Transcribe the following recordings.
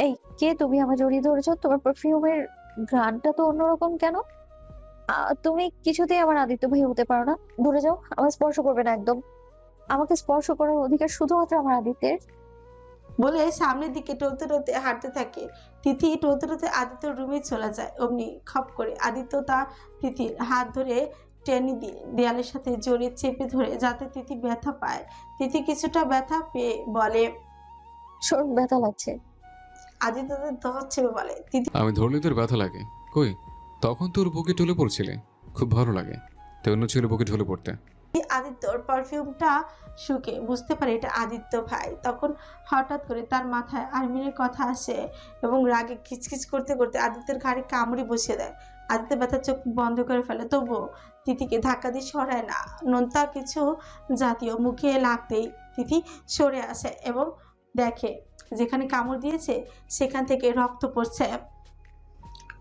এই, কে তুমি? আমার জড়িয়ে ধরেছো? তোমার পারফিউমের ঘ্রাণটা তো অন্যরকম কেন? তুমি কিছুতেই আমার আদিত্য ভাই হতে পারো না। দূরে যাও, আমার স্পর্শ করবে না একদম। আমাকে স্পর্শ করার অধিকার শুধুমাত্র আমার আদিত্যের। বলে সামনের দিকে টলতে টলতে হাঁটতে থাকে। তিথি টলতে টলতে আদিত্যর রুমে চলে যায়। অমনি খপ করে আদিত্য তা তিথির হাত ধরে টেনে দিয়ে দেয়ালের সাথে জড়িয়ে চেপে ধরে, যাতে তিথি ব্যথা পায়। তিথি কিছুটা ব্যথা পেয়ে বলে, শোন, ব্যথা লাগছে। আদিত্য ধর চেপে বলে, তিথি আমি ধরলে তোর ব্যথা লাগে? কই, তখন তোর বুকে ঢলে পড়ছিলে। খুব ভালো লাগে তো অন্য ছেলে বুকে ঢলে পড়তে। আদিত্যর পারফিউমটা শুকে বুঝতে পারে এটা আদিত্য ভাই। তখন হঠাৎ করে তার মাথায় আর্মিনের কথা আসে এবং রাগে খিচখিচ করতে করতে আদিত্যের ঘাড়ে কামড়ি বসিয়ে দেয়। আদিত্য ব্যথার চোখ বন্ধ করে ফেলে, তবুও তিথিকে ধাক্কা দিয়ে সরায় না। নোনতা কিছু জাতীয় মুখে লাগতেই তিথি সরে আসে এবং দেখে যেখানে কামড় দিয়েছে সেখান থেকে রক্ত পড়ছে।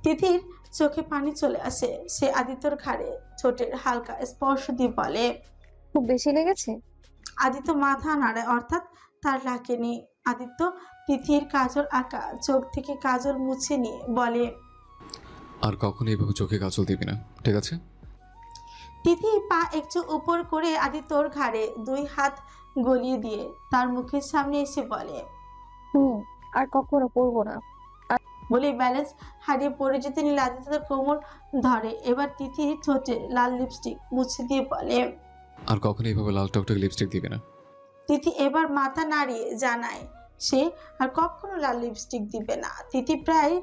তিথির চোখে পানি চলে আসে। সে আদিত্যর ঘাড়ে ঠোঁটের হালকা স্পর্শ দিয়ে বলে, খুব বেশি লেগেছে? আদিত্য মাথা নাড়ায়, অর্থাৎ তার লাগেনি। আদিত্য তিথির কাজল আঁকা চোখ থেকে কাজল মুছে নিয়ে বলে, আর কখনো এইভাবে চোখে কাজল দিবি না, ঠিক আছে? তিথি পা একটু উপর করে আদিত্যর ঘাড়ে দুই হাত গলিয়ে দিয়ে তার মুখের সামনে এসে বলে, হুম। আর কখনো পরবো না। বলে ব্যালেন্স হারিয়ে পড়ে যেতে নিলে আদিত্য তার কোমর ধরে। এবার তিথি ঠোঁটে লাল লিপস্টিক মুছে দিয়ে বলে, আর কখনো এইভাবে লাল টকটক লিপস্টিক দিবি না। তিথি এবার মাথা নাড়িয়ে জানায় সে আর কখনো লাল লিপস্টিক দিবে না। তিথি প্রায়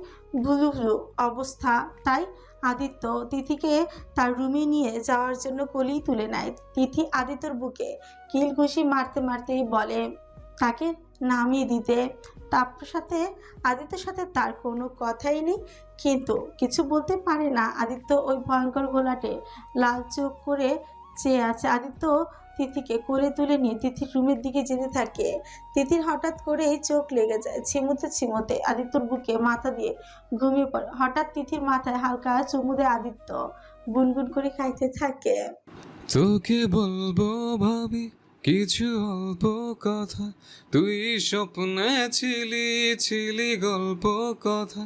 ভুলু ভুলু অবস্থা, তাই আদিত্য তিথিকে তার রুমে নিয়ে যাওয়ার জন্য কলি তুলে নেয়। তিথি আদিত্যর বুকে কিল ঘুষি মারতে মারতেই বলে তাকে নামিয়ে দিতে। তার সাথে আদিত্যের সাথে তার কোনো কথাই নেই, কিন্তু কিছু বলতে পারে না। আদিত্য ওই ভয়ঙ্কর ঘোলাটে লাল চোখ করে চেয়ে আছে। আদিত্য তিথিকে কোলে তুলে নিয়ে তিথির রুমের দিকে যেতে থাকে। তিথির হঠাৎ করেই চোখ লেগে যায়। ছিমুতে ছিমুতে আদিত্যর বুকে মাথা দিয়ে ঘুমিয়ে পড়ে। হঠাৎ তিথির মাথায় হালকা চুমু দেয় আদিত্য। গুনগুন করে খাইতে থাকে, তোকে বলবো ভাবি কিছু অল্প কথা, তুই স্বপ্নে ছিলি ছিলি গল্প কথা,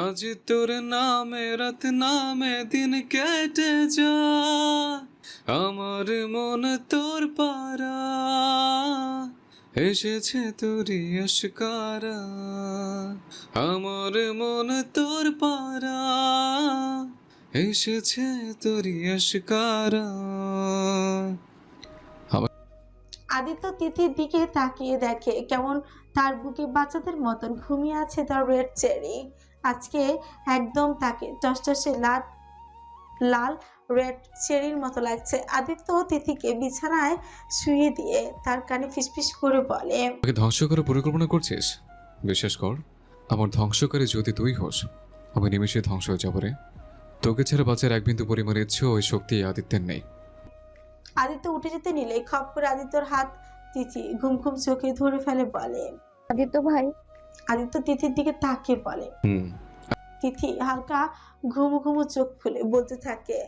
আজ তোর নামে রাত নামে দিন কেটে যায়, আমার মন তোর পারা এসেছে তোরই আশকারা, আমার মন তোর পারা এসেছে তোরই আশকারা। আদিত্য তিথির দিকে তাকিয়ে দেখে কেমন তার বুকে বাচ্চাদের মতন ঘুমিয়ে আছে তার রেড চেরি। আজকে একদম তাকে টসটসে লাল লাল রেড চেরির মতো লাগছে। আদিত্য তিথিকে বিছানায় শুয়ে দিয়ে তার কানে ফিসফিস করে বলে, আমাকে ধ্বংস করার পরিকল্পনা করছিস? বিশ্বাস কর, আমার ধ্বংসকারী যদি তুই হোস, আমি নিমেষে ধ্বংস হয়ে যাবো রে। তোকে ছাড়া বাঁচার এক বিন্দু পরিমাণ ইচ্ছে ওই শক্তি এই আদিত্যের নেই। আদিত্য উঠে যেতে নিলে খপ করে আদিত্যর হাত তিথি ঘুম ঘুম চোখে ধরে ফেলে বলে, আদিত্য ভাই। আদিত্য তিথির দিকে তাকিয়ে বলে। হুম। তিথি হালকা ঘুমু ঘুমু চোখ খুলে বলতে থাকে,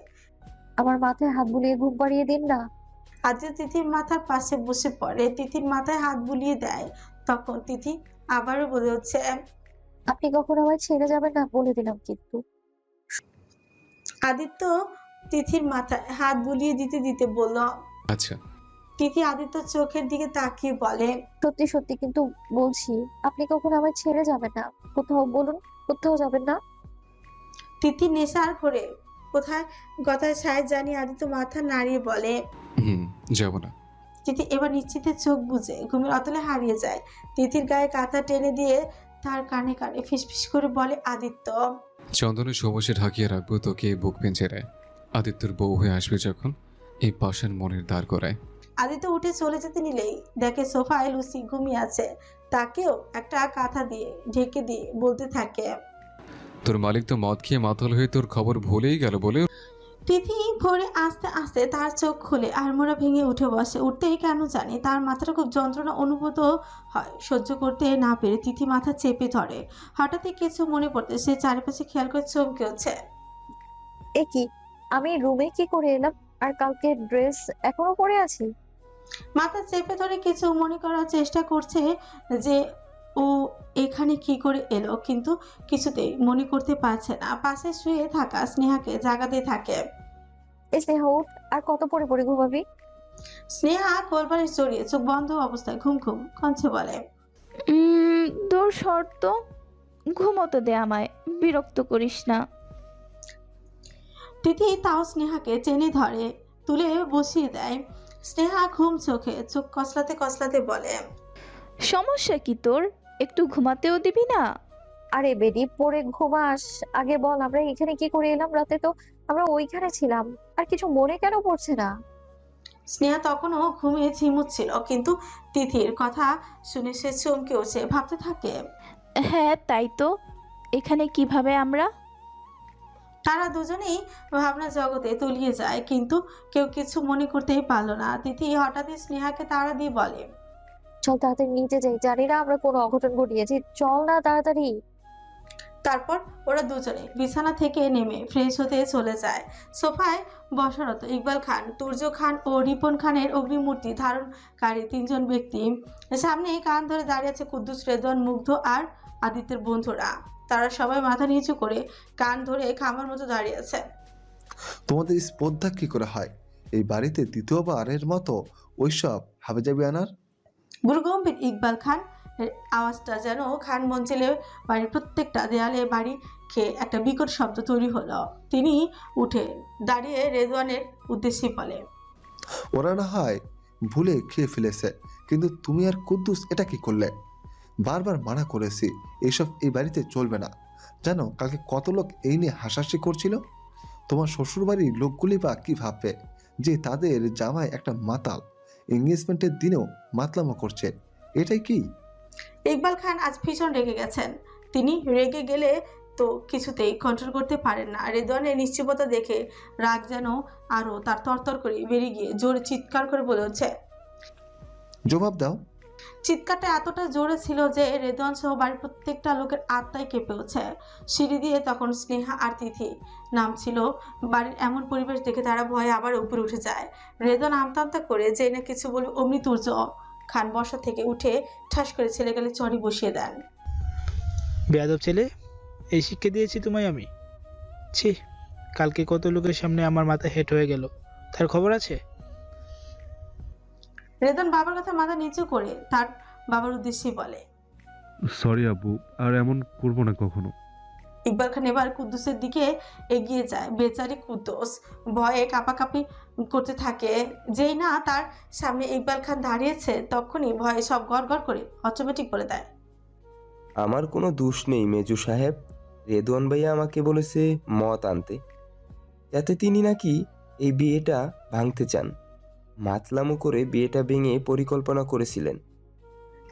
আমার মাথায় হাত বুলিয়ে ঘুম পাড়িয়ে দিন না। আদিত্য তিথির মাথার পাশে বসে পড়ে, তিথির মাথায় হাত বুলিয়ে দেয়। তখন তিথি আবারও বলে হচ্ছে, আপনি কখনো আমায় ছেড়ে যাবেন না, বলে দিলাম কিন্তু। আদিত্য তিথির মাথায় হাত বুলিয়ে দিতে দিতে বলল। আচ্ছা। তিথি আদিত্য চোখের দিকে তাকিয়ে বলে, সত্যি সত্যি কিন্তু বলছি, আপনি কখনো আমায় ছেড়ে যাবেন না। কোথাও বলুন, কোথাও যাবেন না। তিথি নেশার ঘরে কোথায় কথায় ছায় জানিয়ে আদিত্য মাথা নাড়িয়ে বলে। হুম, যাব না। তিথি এবার নিশ্চিতে চোখ বুজে ঘুমের অতলে হারিয়ে যায়। তিথির গায়ে কাঁথা টেনে দিয়ে তার কানে কানে ফিসফিস করে বলে আদিত্য, চন্দনের সবসে ঢাকিয়ে রাখবো তোকে এই বুক পেঞ্জেরায়। আদিত্যর বউ হয়ে আসবে যখন, এই পাষাণ মনের দ্বার করায়। আদিত্য উঠে চলে যেতে নিলেই দেখে সোফায় লুসি ঘুমিয়ে আছে। তাকেও একটা কাঁথা দিয়ে ঢেকে দিয়ে বলতে থাকে, তোর মালিক তো মদ খেয়ে মাতাল হয়ে তোর খবর ভুলেই গেল বলে। তিথি ভোরে আস্তে আস্তে তার চোখ খুলে আড়মোড়া ভেঙে উঠে বসে। উঠতেই কেন জানি তার মাথাটা খুব যন্ত্রণা অনুভূত হয়। সহ্য করতে না পেরে তিথি মাথা চেপে ধরে। হঠাৎই কিছু মনে পড়তে সে চারিপাশে খেয়াল করে চমকে ওঠে। এ কি, আমি রুমে কি করে এলাম? আর কালকে ড্রেস এখনো পরে আছি। মাথা চেপে ধরে কিছু মনে করার চেষ্টা করছে যে ও এখানে কি করে এলো, কিন্তু কিছুতেই মনে করতে পারছে না। পাশে শুয়ে থাকা স্নেহাকে জাগাতে থাকে। এই স্নেহা উঠ, আর কত পরে পরে ঘুমাবি? স্নেহা কোলবালিশ জড়িয়ে চোখ বন্ধ অবস্থায় ঘুম ঘুম কঞ্চে বলে, দূর শর্ত, ঘুমোতে দে আমায়, বিরক্ত করিস না। তিথি তাও স্নেহাকে টেনে ধরে, তুলে বসিয়ে দেয়। স্নেহা ঘুম চোখে চোখ কসলাতে কসলাতে বলে, সমস্যা কি তোর? একটু ঘুমাতেও দিবি না? আরে বেডি, পরে ঘুমাস। আগে বল, আমরা এখানে কি করে এলাম? রাতে তো আমরা ওইখানে ছিলাম। আর কিছু মনে কেন পড়ছে না? স্নেহা তখনও ঘুমিয়ে ঝিমুচ্ছিল, কিন্তু তিথির কথা শুনে সে চমকে উঠে ভাবতে থাকে। হ্যাঁ তাই তো, এখানে কিভাবে আমরা? তারা দুজনেই ভাবনা জগতে তলিয়ে যায়, কিন্তু কেউ কিছু মনে করতেই পারলো না। তিথি হঠাৎই স্নেহাকে তাড়া দিয়ে বলে, চল তাড়াতাড়ি নিচে যাই, জানি না আমরা কোনো অঘটন ঘটিয়েছি, চল না তাড়াতাড়ি। তারপর ওরা দুজনে বিছানা থেকে নেমে ফ্রেশ হতে চলে যায়। সোফায় বসারত ইকবাল খান, তুর্য খান ও রিপন খানের অগ্নিমূর্তি ধারণকারী তিনজন ব্যক্তি। সামনে কান ধরে দাঁড়িয়ে আছে কুদ্দুস, রেদওয়ান, মুগ্ধ আর আদিত্যের বন্ধুরা। তারা সবাই মাথা নিচু করে কান ধরে খামার মতো দাঁড়িয়ে আছে। তোমাদের স্পর্ধা কি করে হয় এই বাড়িতে দ্বিতীয়বারের মতো ওইসব হাবিজাবি আনার? গুরুগম্ভীর ইকবাল খান এর আওয়াজটা যেন খান মঞ্জিলে বাড়ির প্রত্যেকটা দেয়ালে বাড়ি খেয়ে একটা বিকট শব্দ তৈরি হলো। তিনি উঠে দাঁড়িয়ে রেদওয়ানের উদ্দেশ্যে বলে, ওরা না হয় ভুলে খেয়ে ফেলেছে, কিন্তু তুমি আর কুদ্দুস এটা কি করলে? বারবার মানা করেছি এইসব এই বাড়িতে চলবে না। জানো কালকে কত লোক এই নিয়ে হাসাহাসি করছিল? তোমার শ্বশুরবাড়ির লোকগুলি বা কি ভাববে যে তাদের জামাই একটা মাতাল, এঙ্গেজমেন্টের দিনেও মাতলামো করছে? এটাই কি? ইকবাল খান আজ ভীষণ রেগে গেছেন। তিনি রেগে গেলে তো কিছুতেই কন্ট্রোল করতে পারেন না। রেদওয়ানের নিশ্চুপতা দেখে রাগ যেন আরও তার তরতর করে বেরিয়ে গিয়ে জোরে চিৎকার করে বলে হচ্ছে। জবাব দাও। চিৎকারটা এতটা জোরে ছিল যে রেদওয়ান সহ বাড়ির প্রত্যেকটা লোকের আত্মায় কেঁপে ওঠে। সিঁড়ি দিয়ে তখন স্নেহা আর তিথি নামছিল। বাড়ির এমন পরিবেশ দেখে তারা ভয়ে আবার উপরে উঠে যায়। রেদওয়ান আমতা করে যে না কিছু বলবে, অমনি তুর্য খান বসা থেকে উঠে ঠাস করে ছেলে গেলে চড়ি বসিয়ে দেন। বেয়াদব ছেলে, এই শিক্ষা দিয়েছি তোমায় আমি? ছি, কালকে কত লোকের সামনে আমার মাথা হেট হয়ে গেল, তার খবর আছে? রেদন বাবার কথা মাথা নিচু করে তার বাবার উদ্দেশ্যে বলে, সরি আব্বু, আর এমন করবো না কখনো। ইকবাল খান এবার কুদ্দুসের দিকে এগিয়ে যায়। বেচারি কুদ্দুস ভয়ে কাঁপাকাঁপি করতে থাকে। যেই না তার সামনে ইকবাল খান দাঁড়িয়েছে, তখনই ভয়ে সব গড়গড় করে অটোমেটিক বলে দেয়, আমার কোনো দোষ নেই মেজু সাহেব। রেদওয়ান ভাইয়া আমাকে বলেছে মত আনতে, যাতে তিনি নাকি এই বিয়েটা ভাঙতে চান। মাতলামো করে বিয়েটা ভেঙে পরিকল্পনা করেছিলেন।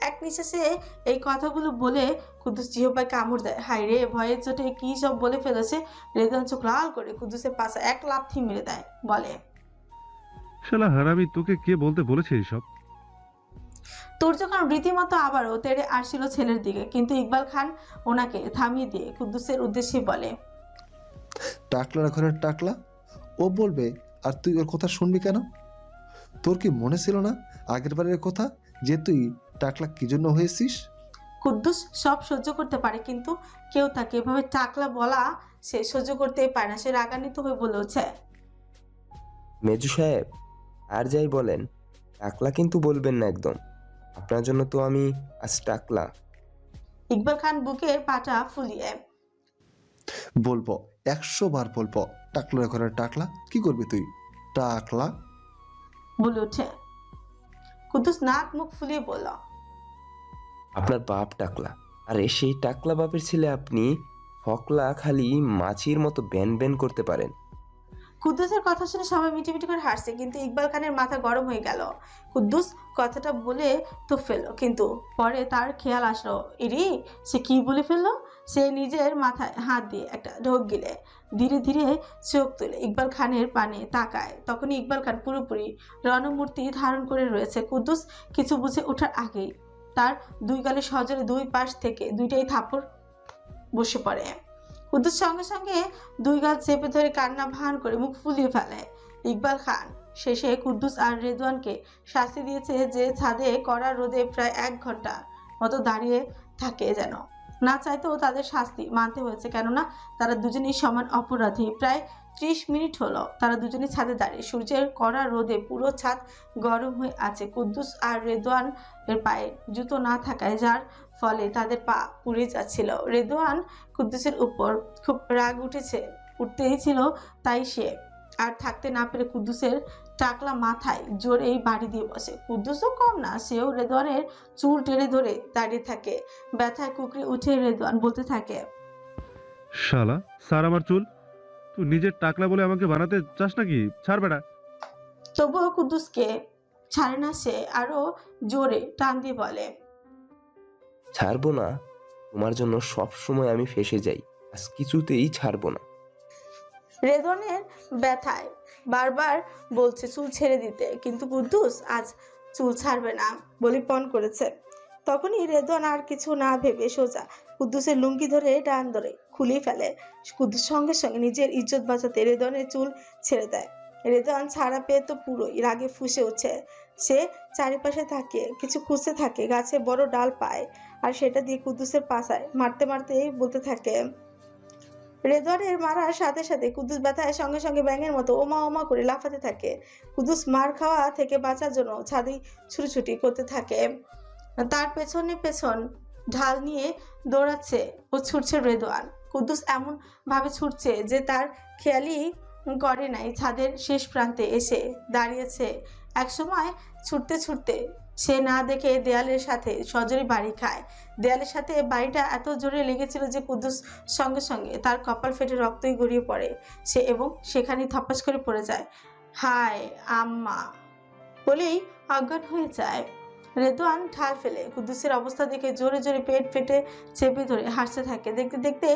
এক নিঃশ্বাসে এই কথাগুলো বলে কুদ্দুস জিহ্বায় কামড় দেয়। হায় রে, ভয়ের চোটে কি সব বলে ফেলেছে। রেদওয়ান চোখ লাল করে কুদ্দুসের পাশে এক লাথি মেরে দেয়, বলে, শালা হারামি, তোকে কে বলতে বলেছে এইসব? তুর্য খান রীতিমতো আবারও তেড়ে আসছিল ছেলের দিকে, কিন্তু ইকবাল খান ওনাকে থামিয়ে দিয়ে কুদ্দুসের উদ্দেশ্যে বলে, টাকলার ঘরের টাকলা, ও বলবে আর তুই ওর কথা শুনবি কেন? তোর কি মনে ছিল না আগের বারের কথা, যে তুই টাকলা কি জন্য হয়েছিস? কুদ্দুস সব সহ্য করতে পারে, কিন্তু কেউ তাকে এভাবে টাকলা বলা সে সহ্য করতেই পারে না। সে রাগান্বিত হয়ে বলেছে, মেজু সাহেব, আর যাই বলেন টাকলা কিন্তু বলবেন না একদম। আপনার জন্য তো আমি আজ টাকলা। ইকবাল খান বুকের পাটা ফুলিয়ে বলবো, 100 বার বলবো, টাকলার ঘরের টাকলা। কি করবি তুই টাকলা? বলে ওঠে। কুদ্দুস নাক মুখ ফুলিয়ে বলল, আপনার বাপ টাকলা, আর সেই টাকলা বাপের ছেলে আপনি। ফকলা খালি মাছির মতো ব্যান ব্যান করতে পারেন। কুদ্দুসের কথা শুনে সবাই মিটিমিটি করে হাসছে, কিন্তু ইকবাল খানের মাথা গরম হয়ে গেল। কুদ্দুস কথাটা বলে তো ফেললো, কিন্তু পরে তার খেয়াল আসলো, ইরি সে কি বলে ফেললো। সে নিজের মাথায় হাত দিয়ে একটা ঢোক গিলে ধীরে ধীরে চোখ তুলে ইকবাল খানের পানে তাকায়। তখনই ইকবাল খান পুরোপুরি রণমূর্তি ধারণ করে রয়েছে। কুদ্দুস কিছু বুঝে ওঠার আগেই তার দুই গালে সজোরে দুই পাশ থেকে দুইটাই থাপড় বসে পড়ে। কুদ্দুস সঙ্গে সঙ্গে দুই গাল চেপে ধরে কান্না ভান করে মুখ ফুলিয়ে ফেলে। ইকবাল খান শেষে কুদ্দুস আর রেদওয়ানকে শাস্তি দিয়েছে যে ছাদে কড়া রোদে প্রায় 1 ঘন্টা মতো দাঁড়িয়ে থাকে যেন। না চাইতেও তাদের শাস্তি মানতে হয়েছে, কেননা তারা দুজনেই সমান অপরাধী। প্রায় 30 মিনিট হলো তারা দুজনে ছাদে দাঁড়িয়ে। সূর্যের কড়া রোদে পুরো ছাদ গরম হয়ে আছে। কুদ্দুস আর রেদওয়ান এর পায়ে জুতো না থাকায় যার ফলে তাদের পা পুড়ে যাচ্ছিল। রেদওয়ান কুদ্দুসের উপর খুব রাগ উঠতেই ছিল, তাই সে আর থাকতে না পেরে কুদ্দুসের টাকলা মাথায় জোরেই বাড়ি দিয়ে বসে। কুদ্দুসও কম না, সেও রেদওয়ানের চুল টেনে ধরে দাঁড়িয়ে থাকে। ব্যথায় কুকড়ে উঠে রেদওয়ান বলতে থাকে, শালা স্যার আমার চুল, তুই নিজের টাকলা বলে আমাকে বানাতে চাস নাকি? ছাড় বেটা। তবুও কুদ্দুসকে ছাড়ে না সে, আরো জোরে টান দিয়ে বলে, ছাড়বো না? তোমার জন্য সব সময় আমি ফেঁসে যাই, আজ কিছুতেই ছাড়বো না। রেদওয়ানের ব্যথায় বারবার বলছে চুল ছেড়ে দিতে, কিন্তু কুদ্দুস আজ চুল ছাড়বে না বলে পণ করেছে। তখনই রেদওয়ান আর কিছু না ভেবে সোজা কুদ্দুসের লুঙ্গি ধরে ডান ধরে খুলিয়ে ফেলে। কুদ্দুস সঙ্গে সঙ্গে নিজের ইজ্জত বাঁচাতে রেদওয়ানের চুল ছেড়ে দেয়। রেদওয়ান ছাড়া পেয়ে তো পুরোই রাগে ফুঁসে ওঠে। সে চারিপাশে তাকিয়ে কিছু খুঁজতে থাকে, গাছে বড় ডাল পায় আর সেটা দিয়ে কুদ্দুসের পাছায় মারতে মারতে বলতে থাকে। রেদওয়ানের মারার সাথে সাথে কুদ্দুস ব্যথায় সঙ্গে সঙ্গে ব্যাঙের মতো ওমা ওমা করে লাফাতে থাকে। কুদ্দুস মার খাওয়া থেকে বাঁচার জন্য ছাদে ছুটোছুটি করতে থাকে। তার পেছনে পেছন ঢাল নিয়ে দৌড়াচ্ছে ও ছুটছে রেদওয়ান। কুদ্দুস এমন ভাবে ছুটছে যে তার খেয়ালই করে নাই ছাদের শেষ প্রান্তে এসে দাঁড়িয়েছে। একসময় ছুটতে ছুটতে সে না দেখে দেয়ালের সাথে সজোরে বাড়ি খায়। দেয়ালের সাথে বাড়িটা এত জোরে লেগেছিল যে কুদ্দুস সঙ্গে সঙ্গে তার কপাল ফেটে রক্তই গড়িয়ে পড়ে সে, এবং সেখানেই ধপাস করে পড়ে যায়। হায় আম্মা বলেই অজ্ঞান হয়ে যায়। রেদওয়ান ঢাল ফেলে কুদ্দুসের অবস্থা দেখে জোরে জোরে পেট ফেটে চেপে ধরে হাসতে থাকে। দেখতে দেখতে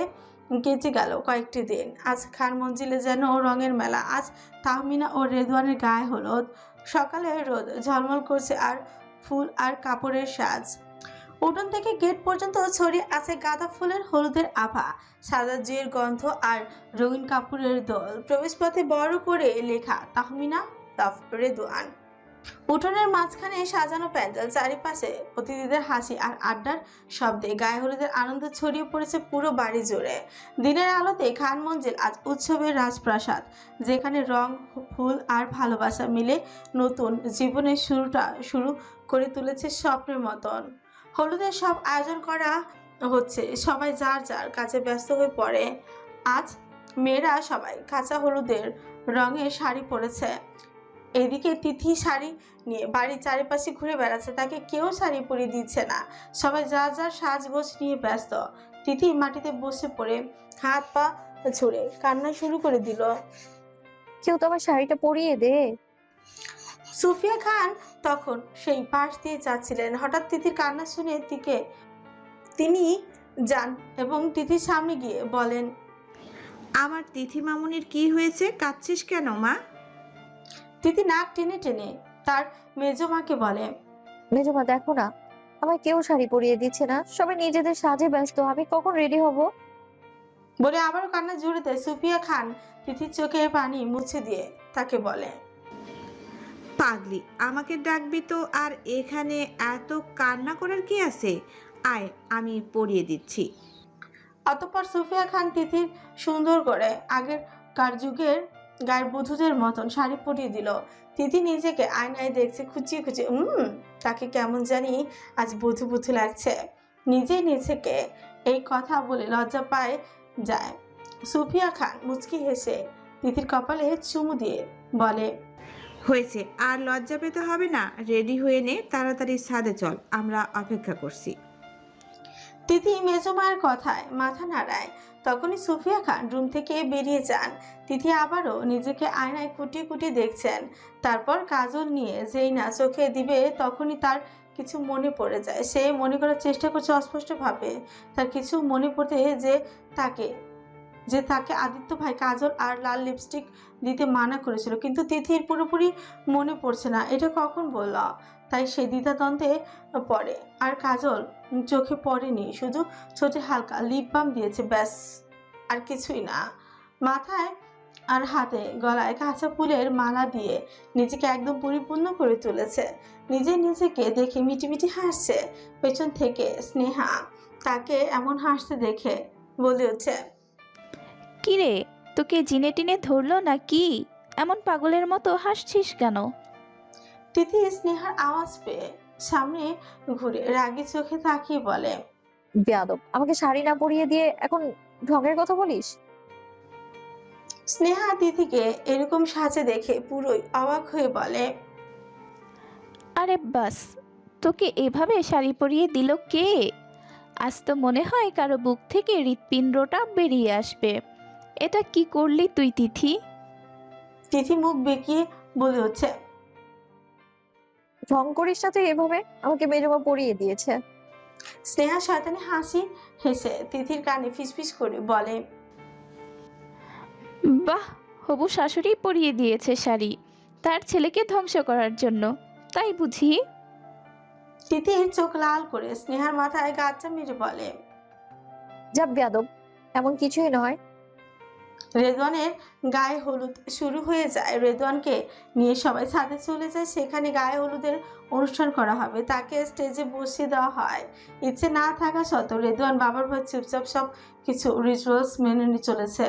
কেটে গেল কয়েকটি দিন। আজ খান মঞ্জিলে যেন রঙের মেলা। আজ তাহমিনা ও রেদওয়ানের গায়ে হলুদ। সকালে রোদ ঝলমল করছে আর ফুল আর কাপড়ের সাজ। উঠোন থেকে গেট পর্যন্ত ছড়িয়ে আছে গাঁদা ফুলের হলুদের আভা, সাদা জিয়ের গন্ধ আর রঙিন কাপড়ের দোল। প্রবেশপথে বড় করে লেখা তাহমিনা লাভ রেদওয়ান। উঠোনের মাঝখানে সাজানো প্যান্ডেল, চারিপাশে অতিথিদের হাসি আর আড্ডার শব্দে গায়ে হলুদের আনন্দ ছড়িয়ে পড়েছে পুরো বাড়ি জুড়ে। দিনের আলোতে খান মঞ্জিল আজ উৎসবের রাজপ্রাসাদ, যেখানে রং, ফুল আর ভালোবাসা মিলে নতুন জীবনের শুরু করে তুলেছে স্বপ্নের মতন। হলুদের সব আয়োজন করা হচ্ছে, সবাই যার যার কাজে ব্যস্ত হয়ে পড়ে। আজ মেয়েরা সবাই কাঁচা হলুদের রঙের শাড়ি পরেছে। এদিকে তিথি শাড়ি নিয়ে বাড়ির চারিপাশে ঘুরে বেড়াচ্ছে, তাকে কেউ শাড়ি পরিয়ে দিচ্ছে না। সবাই যার যার সাজগোজ নিয়ে ব্যস্ত। তিথি মাটিতে বসে পড়ে হাত পা ছুঁড়ে কান্না শুরু করে দিল। কেউ তো আমার শাড়িটা পরিয়ে দে। সুফিয়া খান তখন সেই পাশ দিয়ে যাচ্ছিলেন। হঠাৎ তিথির কান্না শুনে তিনি যান এবং তিথির সামনে গিয়ে বলেন, আমার তিথি মামুনির কি হয়েছে? কাঁদছিস কেন মা? তিথি নাক টেনে টেনে তার মেজো মাকে বলে, মেজমা দেখো না, আমায় কেউ শাড়ি পরিয়ে দিচ্ছে না, সবাই নিজেদের সাজে ব্যস্ত, আমি কখন রেডি হব? বলে আবারও কান্না জুড়ে দেয়। সুফিয়া খান তিথির চোখে পানি মুছে দিয়ে তাকে বলে, পাগলি, আমাকে ডাকবি তো, আর এখানে এত কান্না করার কি আছে? আয়, আমি পরিয়ে দিচ্ছি। অতঃপর সুফিয়া খান তিথির সুন্দর করে আগেরকার যুগের গায়ের বধূদের মতন শাড়ি পরিয়ে দিল। তিথি নিজেকে আয়নায় দেখছে খুঁচিয়ে খুঁচিয়ে। তাকে কেমন জানি আজ বধূ বধূ লাগছে। নিজেকে এই কথা বলে লজ্জা পায় যায়। সুফিয়া খান মুচকি হেসে তিথির কপালে চুমু দিয়ে বলে, হয়েছে, আর লজ্জা পেতে হবে না। রেডি হয়ে নে, তাড়াতাড়ি ছাদে চল, আমরা অপেক্ষা করছি। তিথি মেজমায়ের কথায় মাথা নাড়ায়। তখনই সুফিয়া খান রুম থেকে বেরিয়ে যান। তিথি আবারও নিজেকে আয়নায় কুটিয়ে কুটিয়ে দেখছেন। তারপর কাজল নিয়ে যেই না চোখে দিবে তখনই তার কিছু মনে পড়ে যায়। সে মনে করার চেষ্টা করছে অস্পষ্টভাবে। তার কিছু মনে পড়তে যে তাকে আদিত্য ভাই কাজল আর লাল লিপস্টিক দিতে মানা করেছিল, কিন্তু তিথির পুরোপুরি মনে পড়ছে না এটা কখন বলল। তাই সে দ্বিধাদ্বন্দ্বে পড়ে। আর কাজল চোখে পড়েনি, শুধু ছোটে হালকা লিপ বাম দিয়েছে, ব্যাস, আর কিছুই না। মাথায় আর হাতে গলায় কাঁচা ফুলের মালা দিয়ে নিজেকে একদম পরিপূর্ণ করে তুলেছে। নিজেকে দেখে মিটিমিটি হাসছে। পেছন থেকে স্নেহা তাকে এমন হাসতে দেখে বলে উঠছে, কিরে, তোকে জিনে টিনে ধরলো না কি? এমন পাগলের মতো হাসছিস কেন? তিথি স্নেহার আওয়াজ পেয়ে সামনে ঘুরে রাগী চোখে তাকিয়ে বলে, বেয়াদব, আমাকে শাড়ি না পরিয়ে দিয়ে এখন ঢঙের কথা বলিস? স্নেহা তিথিকে এরকম সাজে দেখে পুরোই অবাক হয়ে বলে, আরে বাস, তোকে এভাবে শাড়ি পরিয়ে দিল কে? আজ তো মনে হয় কারো বুক থেকে হৃৎপিণ্ডটা বেরিয়ে আসবে। এটা কি করলি তুই তিথি? তিথি মুখ বেঁকিয়ে বলে উঠছে, ঢং করিস না তুই এভাবে, আমাকে মেজমা পরিয়ে দিয়েছে। স্নেহা শয়তানি হাসি হেসে তিথির কানে ফিসফিস করে বলে, বাহ, হবু শাশুড়ি পরিয়ে দিয়েছে শাড়ি তার ছেলেকে ধ্বংস করার জন্য, তাই বুঝি? তিথির চোখ লাল করে স্নেহার মাথায় গাঁটটা মেরে বলে, যা বেয়াদব, এমন কিছুই নয়। রেদওয়ানের গায়ে হলুদ শুরু হয়ে যায়। রেদওয়ানকে নিয়ে সবাই ছাদে চলে যায়। সেখানে গায়ে হলুদের অনুষ্ঠান করা হবে, তাকে স্টেজে বসিয়ে দেওয়া হয়। ইচ্ছে না থাকা সত্ত্বেও রেদওয়ান বাবার ভয় চুপচাপ সব কিছু রিচুয়ালস মেনে নিয়ে চলেছে।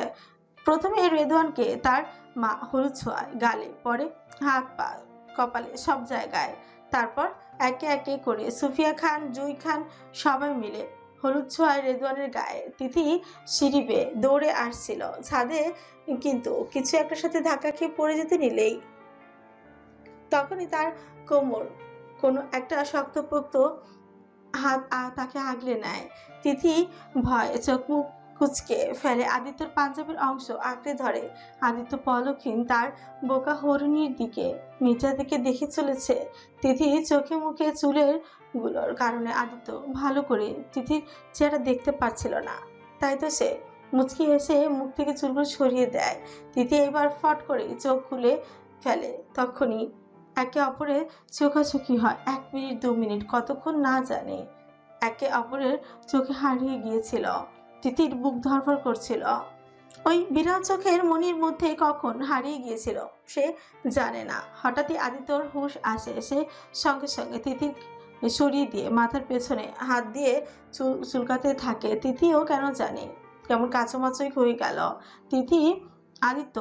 প্রথমে রেদওয়ানকে তার মা হলুদ ছোঁয়ায় গালে, পরে হাত পা কপালে সব জায়গায়, তারপর একে একে করে সুফিয়া খান, জুই খান সবাই মিলে হলুদ ছোঁয়ায় রেদওয়ানের গায়ে। তিথি সিঁড়ি বেয়ে দৌড়ে আসছিল ছাদে, কিন্তু কিছু একটার সাথে ধাক্কা খেয়ে পড়ে যেতে নিলেই তখনই তার কোমর কোনো একটা শক্তপোক্ত হাত তাকে আগলে নেয়। তিথি ভয়ে চোখ মুখ কুচকে ফেলে, আদিত্যর পাঞ্জাবের অংশ আঁকড়ে ধরে। আদিত্য পলকহীন তার বোকা হরিণীর দিকে নিচের দিকে দেখে চলেছে। তিথি চোখে মুখে চুলের গুলোর কারণে আদিত্য ভালো করে তিথির চেহারা দেখতে পাচ্ছিল না, তাই তো সে মুচকি এসে মুখ থেকে চুলগুলো সরিয়ে দেয়। তিথি এবার ফট করে চোখ খুলে ফেলে। তখনই একে অপরের চোখাচোখি হয়। 1 মিনিট 2 মিনিট কতক্ষণ না জানে একে অপরের চোখে হারিয়ে গিয়েছিল। তিথির বুক ধরফর করছিল। ওই বিরাট চোখের মনির মধ্যে কখন হারিয়ে গিয়েছিল সে জানে না। হঠাৎই আদিত্যর হুঁশ আসে। সে সঙ্গে সঙ্গে তিথির সরিয়ে দিয়ে মাথার পেছনে হাত দিয়ে চুলকাতে থাকে। তিথিও কেন জানে কেমন কাঁচোমাচোই হয়ে গেল। তিথি আদিত্য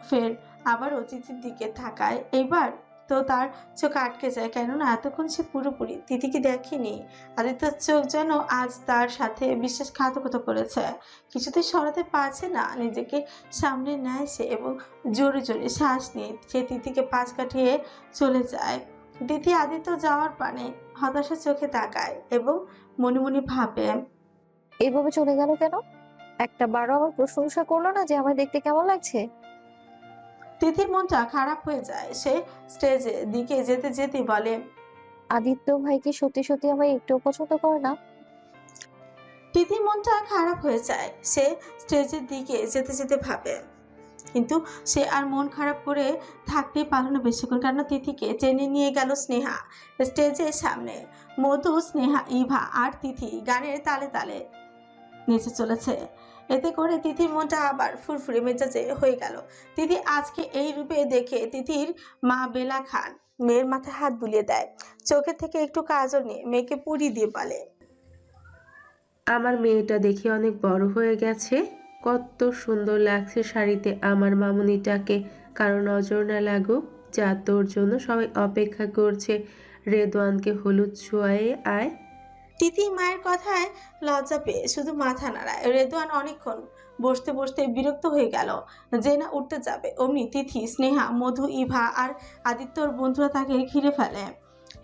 ফের আবারও তিথির দিকে তাকায়। এবার তো তার চোখ আটকে যায়, কেননা এতক্ষণ সে পুরোপুরি তিথিকে দেখেনি। আদিত্যর চোখ যেন আজ তার সাথে বিশ্বাসঘাতকতা করেছে। কিছুতেই সরাতে পারছে না নিজেকে, সামনে নেয় সে এবং জোরে জোরে শ্বাস নিয়ে সে তিথিকে পাশ কাটিয়ে চলে যায়। তিথি আদিত্য যাওয়ার পানে হতাশা চোখে তাকায় এবং মনে মনে ভাবে, এইভাবে চলে গেল কেন? একটা বারও আমার প্রশংসা করলো না যে আমার দেখতে কেমন লাগছে। তিথির মনটা খারাপ হয়ে যায়। সে স্টেজের দিকে যেতে যেতে বলে, আদিত্য ভাই কি সত্যি সত্যি আমায় একটু পছন্দ করে না? তিথির মনটা খারাপ হয়ে যায়। সে স্টেজের দিকে যেতে যেতে ভাবে, কিন্তু সে আর মন খারাপ করে থাকতে পারল না বেশিক্ষণ, কারণ তিথিকে টেনে নিয়ে গেল স্নেহা স্টেজের সামনে। মধু, স্নেহা, ইভা আর তিথি গানের তালে তালে নেচে চলেছে। এতে করে তিথির মনটা আবার ফুরফুরে মেজাজে হয়ে গেল। তিথি আজকে এই রূপে দেখে তিথির মা বেলা খান মেয়ের মাথায় হাত বুলিয়ে দেয়। চোখে থেকে একটু কাজল নিয়ে মেয়েকে পুরি দিয়ে বলে, আমার মেয়েটা দেখে অনেক বড় হয়ে গেছে। কত সুন্দর লাগছে শাড়িতে আমার মামুনিটাকে। কারো নজর না লাগুক, যা তোর জন্য সবাই অপেক্ষা করছে। রেদওয়ানকে হলুদ ছোঁয়ায়ে আয়। তিথি মায়ের কথায় লজ্জা পেয়ে শুধু মাথা নাড়ায়। রেদওয়ান অনেকক্ষণ বসতে বসতে বিরক্ত হয়ে গেল, যে না উঠতে যাবে অমনি তিথি, স্নেহা, মধু, ইভা আর আদিত্যর বন্ধুরা তাকে ঘিরে ফেলে।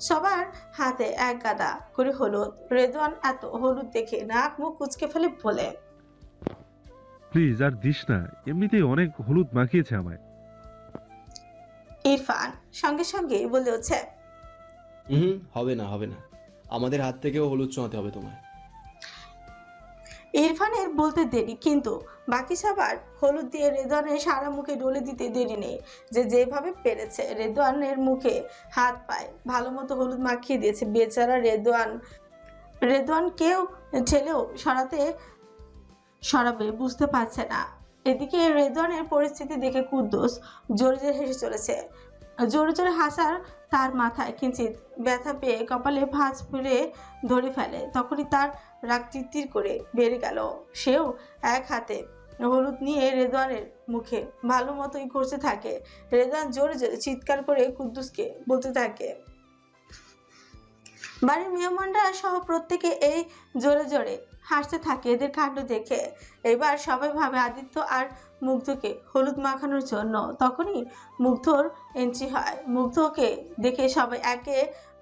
সবার হাতে এক গাদা করে হলুদ। রেদওয়ান এত হলুদ দেখে নাক মুখ কুচকে ফেলে বলে, প্লিজ আর দিস না, এমনিতেই অনেক হলুদ মাখিয়েছে আমায়। ইরফান সঙ্গে সঙ্গে বলে হচ্ছে, হবে না হবে না, আমাদের হাত থেকেও হলুদ ছোঁয়াতে হবে তোমায়। ইরফানের বলতে দেরি, কিন্তু বাকি সবার হলুদ দিয়ে রেদওয়ানের সারা মুখে ডলে দিতে দেরি নেই। যে যেভাবে পেরেছে রেদওয়ানের মুখে হাত পায় ভালো মতো হলুদ মাখিয়ে দিয়েছে। বেচারা রেদওয়ান কেউ ঠেলেও সরাবে বুঝতে পারছে না। এদিকে রেদওয়ানের পরিস্থিতি দেখে কুদ্দুস জোরে জোরে হেসে চলেছে। জোরে জোরে হাসার তার মাথায় কিঞ্চিত ব্যথা পেয়ে কপালে ভাঁজ ফুলে ধরে ফেলে। তখনই তার রাগ টিরটির করে বেড়ে গেল। সেও এক হাতে হলুদ নিয়ে রেদওয়ানের মুখে ভালো মতোই ঘষতে থাকে। রেদওয়ান জোরে জোরে চিৎকার করে কুদ্দুসকে বলতে থাকে। বাড়ির মেহমানরা সহ প্রত্যেকে এই জোরে জোরে হাসতে থাকে এদের কাণ্ড দেখে। এবার সবাই ভাবে আদিত্য আর মুগ্ধকে হলুদ মাখানোর জন্য। তখনই মুগ্ধর এন্ট্রি হয়। মুগ্ধকে দেখে সবাই একে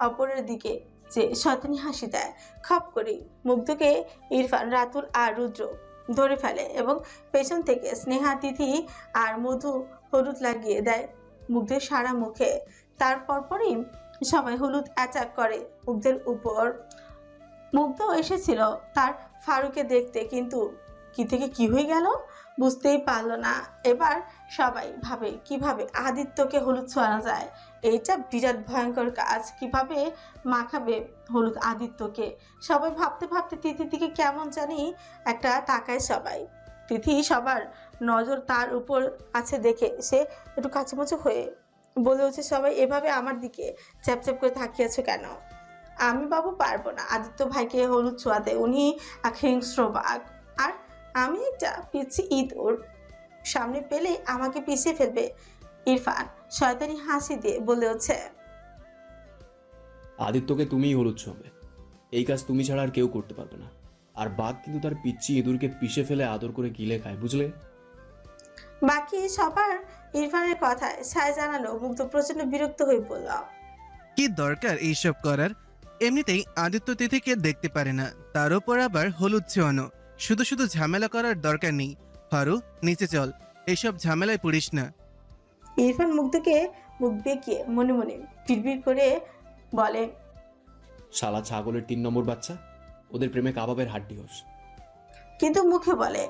অপরের দিকে যে শয়তানি হাসি দেয়। খপ করে মুগ্ধকে ইরফান, রাতুল আর রুদ্র ধরে ফেলে এবং পেছন থেকে স্নেহা, তিথি আর মধু হলুদ লাগিয়ে দেয় মুগ্ধের সারা মুখে। তারপর পরই সবাই হলুদ অ্যাটাক করে মুগ্ধের উপর। মুগ্ধ এসেছিল তার ফারুকে দেখতে, কিন্তু কি থেকে কি হয়ে গেল বুঝতেই পারল না। এবার সবাই ভাবে কিভাবে আদিত্যকে হলুদ ছোঁয়ানো যায়। এইটা বিরাট ভয়ঙ্কর কাজ। কিভাবে মাখাবে হলুদ আদিত্যকে? সবাই ভাবতে ভাবতে তিথির দিকে কেমন জানি একটা তাকায় সবাই। তিথি সবার নজর তার উপর আছে দেখে সে একটু কাচুমাচু হয়ে বলে হচ্ছে, সবাই এভাবে আমার দিকে চ্যাপচ্যাপ করে তাকিয়েছে কেন? আমি বাবু পারবো না আদিত্য ভাইকে হলুদ ছোঁয়াতে। উনি এক হিংস্র বাঘ, আর আমি একটা পিচ্ছি ইঁদুর। সামনে পেলে আমাকে পিছিয়ে ফেলবে। ইরফান শয়তানি হাসি দিয়ে বলে হচ্ছে, আদিত্যকে তুমিই হলুদ ছোঁবে। এই কাজ তুমি ছাড়া আর কেউ করতে পারবে না। আর বাঘ কিন্তু তার পিচ্ছি ইঁদুরকে পিষে ফেলে আদর করে গিলে খায়, বুঝলে? বাকি সবার ইরফানের কথায় সায় জানালো। মুগ্ধ প্রচন্ড বিরক্ত হয়ে বলল, কি দরকার এইসব করার? এমনিতেই আদিত্য তিথিকে দেখতে পারে না, তার উপর আবার হলুদ ছোঁয়ানো। শুধু শুধু ঝামেলা করার দরকার নেই। ফারু, নিচে চল, এইসব ঝামেলায় পড়িস না। ইরফান মুগ্ধকে মুখ বেঁকিয়ে মনে মনে বিড়বিড় করে বলে, শালা ছাগলের 3 নম্বর বাচ্চা, ওদের প্রেমে কাবাবের হাড্ডি হোস। কিন্তু মুখে বলে,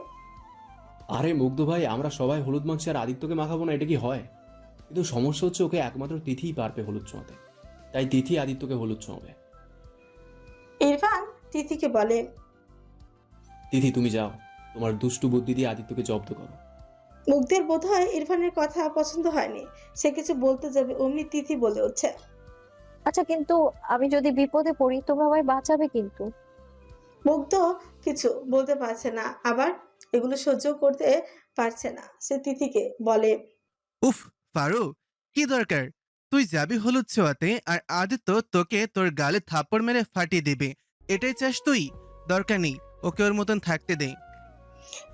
আরে মুগ্ধ ভাই, আমরা সবাই হলুদ মাংসে আর আদিত্যকে মাখাবো না, এটা কি হয়? কিন্তু সমস্যা হচ্ছে ওকে একমাত্র তিথিই পারবে হলুদ ছোঁয়াতে, তাই তিথি আদিত্যকে হলুদ ছোঁয়াবে। ইরফান তিথিকে বলে, তিথি তুমি যাও, তোমার দুষ্টু বুদ্ধি দিয়ে আদিত্যকে জব্দ করো। মুগ্ধের বোধ হয় ইরফানের কথা পছন্দ হয়নি। সে কিছু বলতে যাবে অমনি তিথি বলে উঠছে, আচ্ছা, কিন্তু আমি যদি বিপদে পড়ি তোমরা আমায় বাঁচাবে কিন্তু। মুগ্ধ কিছু বলতে পারছে না, আবার এগুলো সহ্য করতে পারছে না। সে তিথিকে বলে, উফ ফারু, কি দরকার? তুই যাবি হলুদ ছোঁয়াতে আর আদিত্য তোকে তোর গালে থাপ্পড় মেরে ফাটিয়ে দেবে। এটাই চাস তুই? দরকার নেই, ওকে ওর মতন থাকতে দে।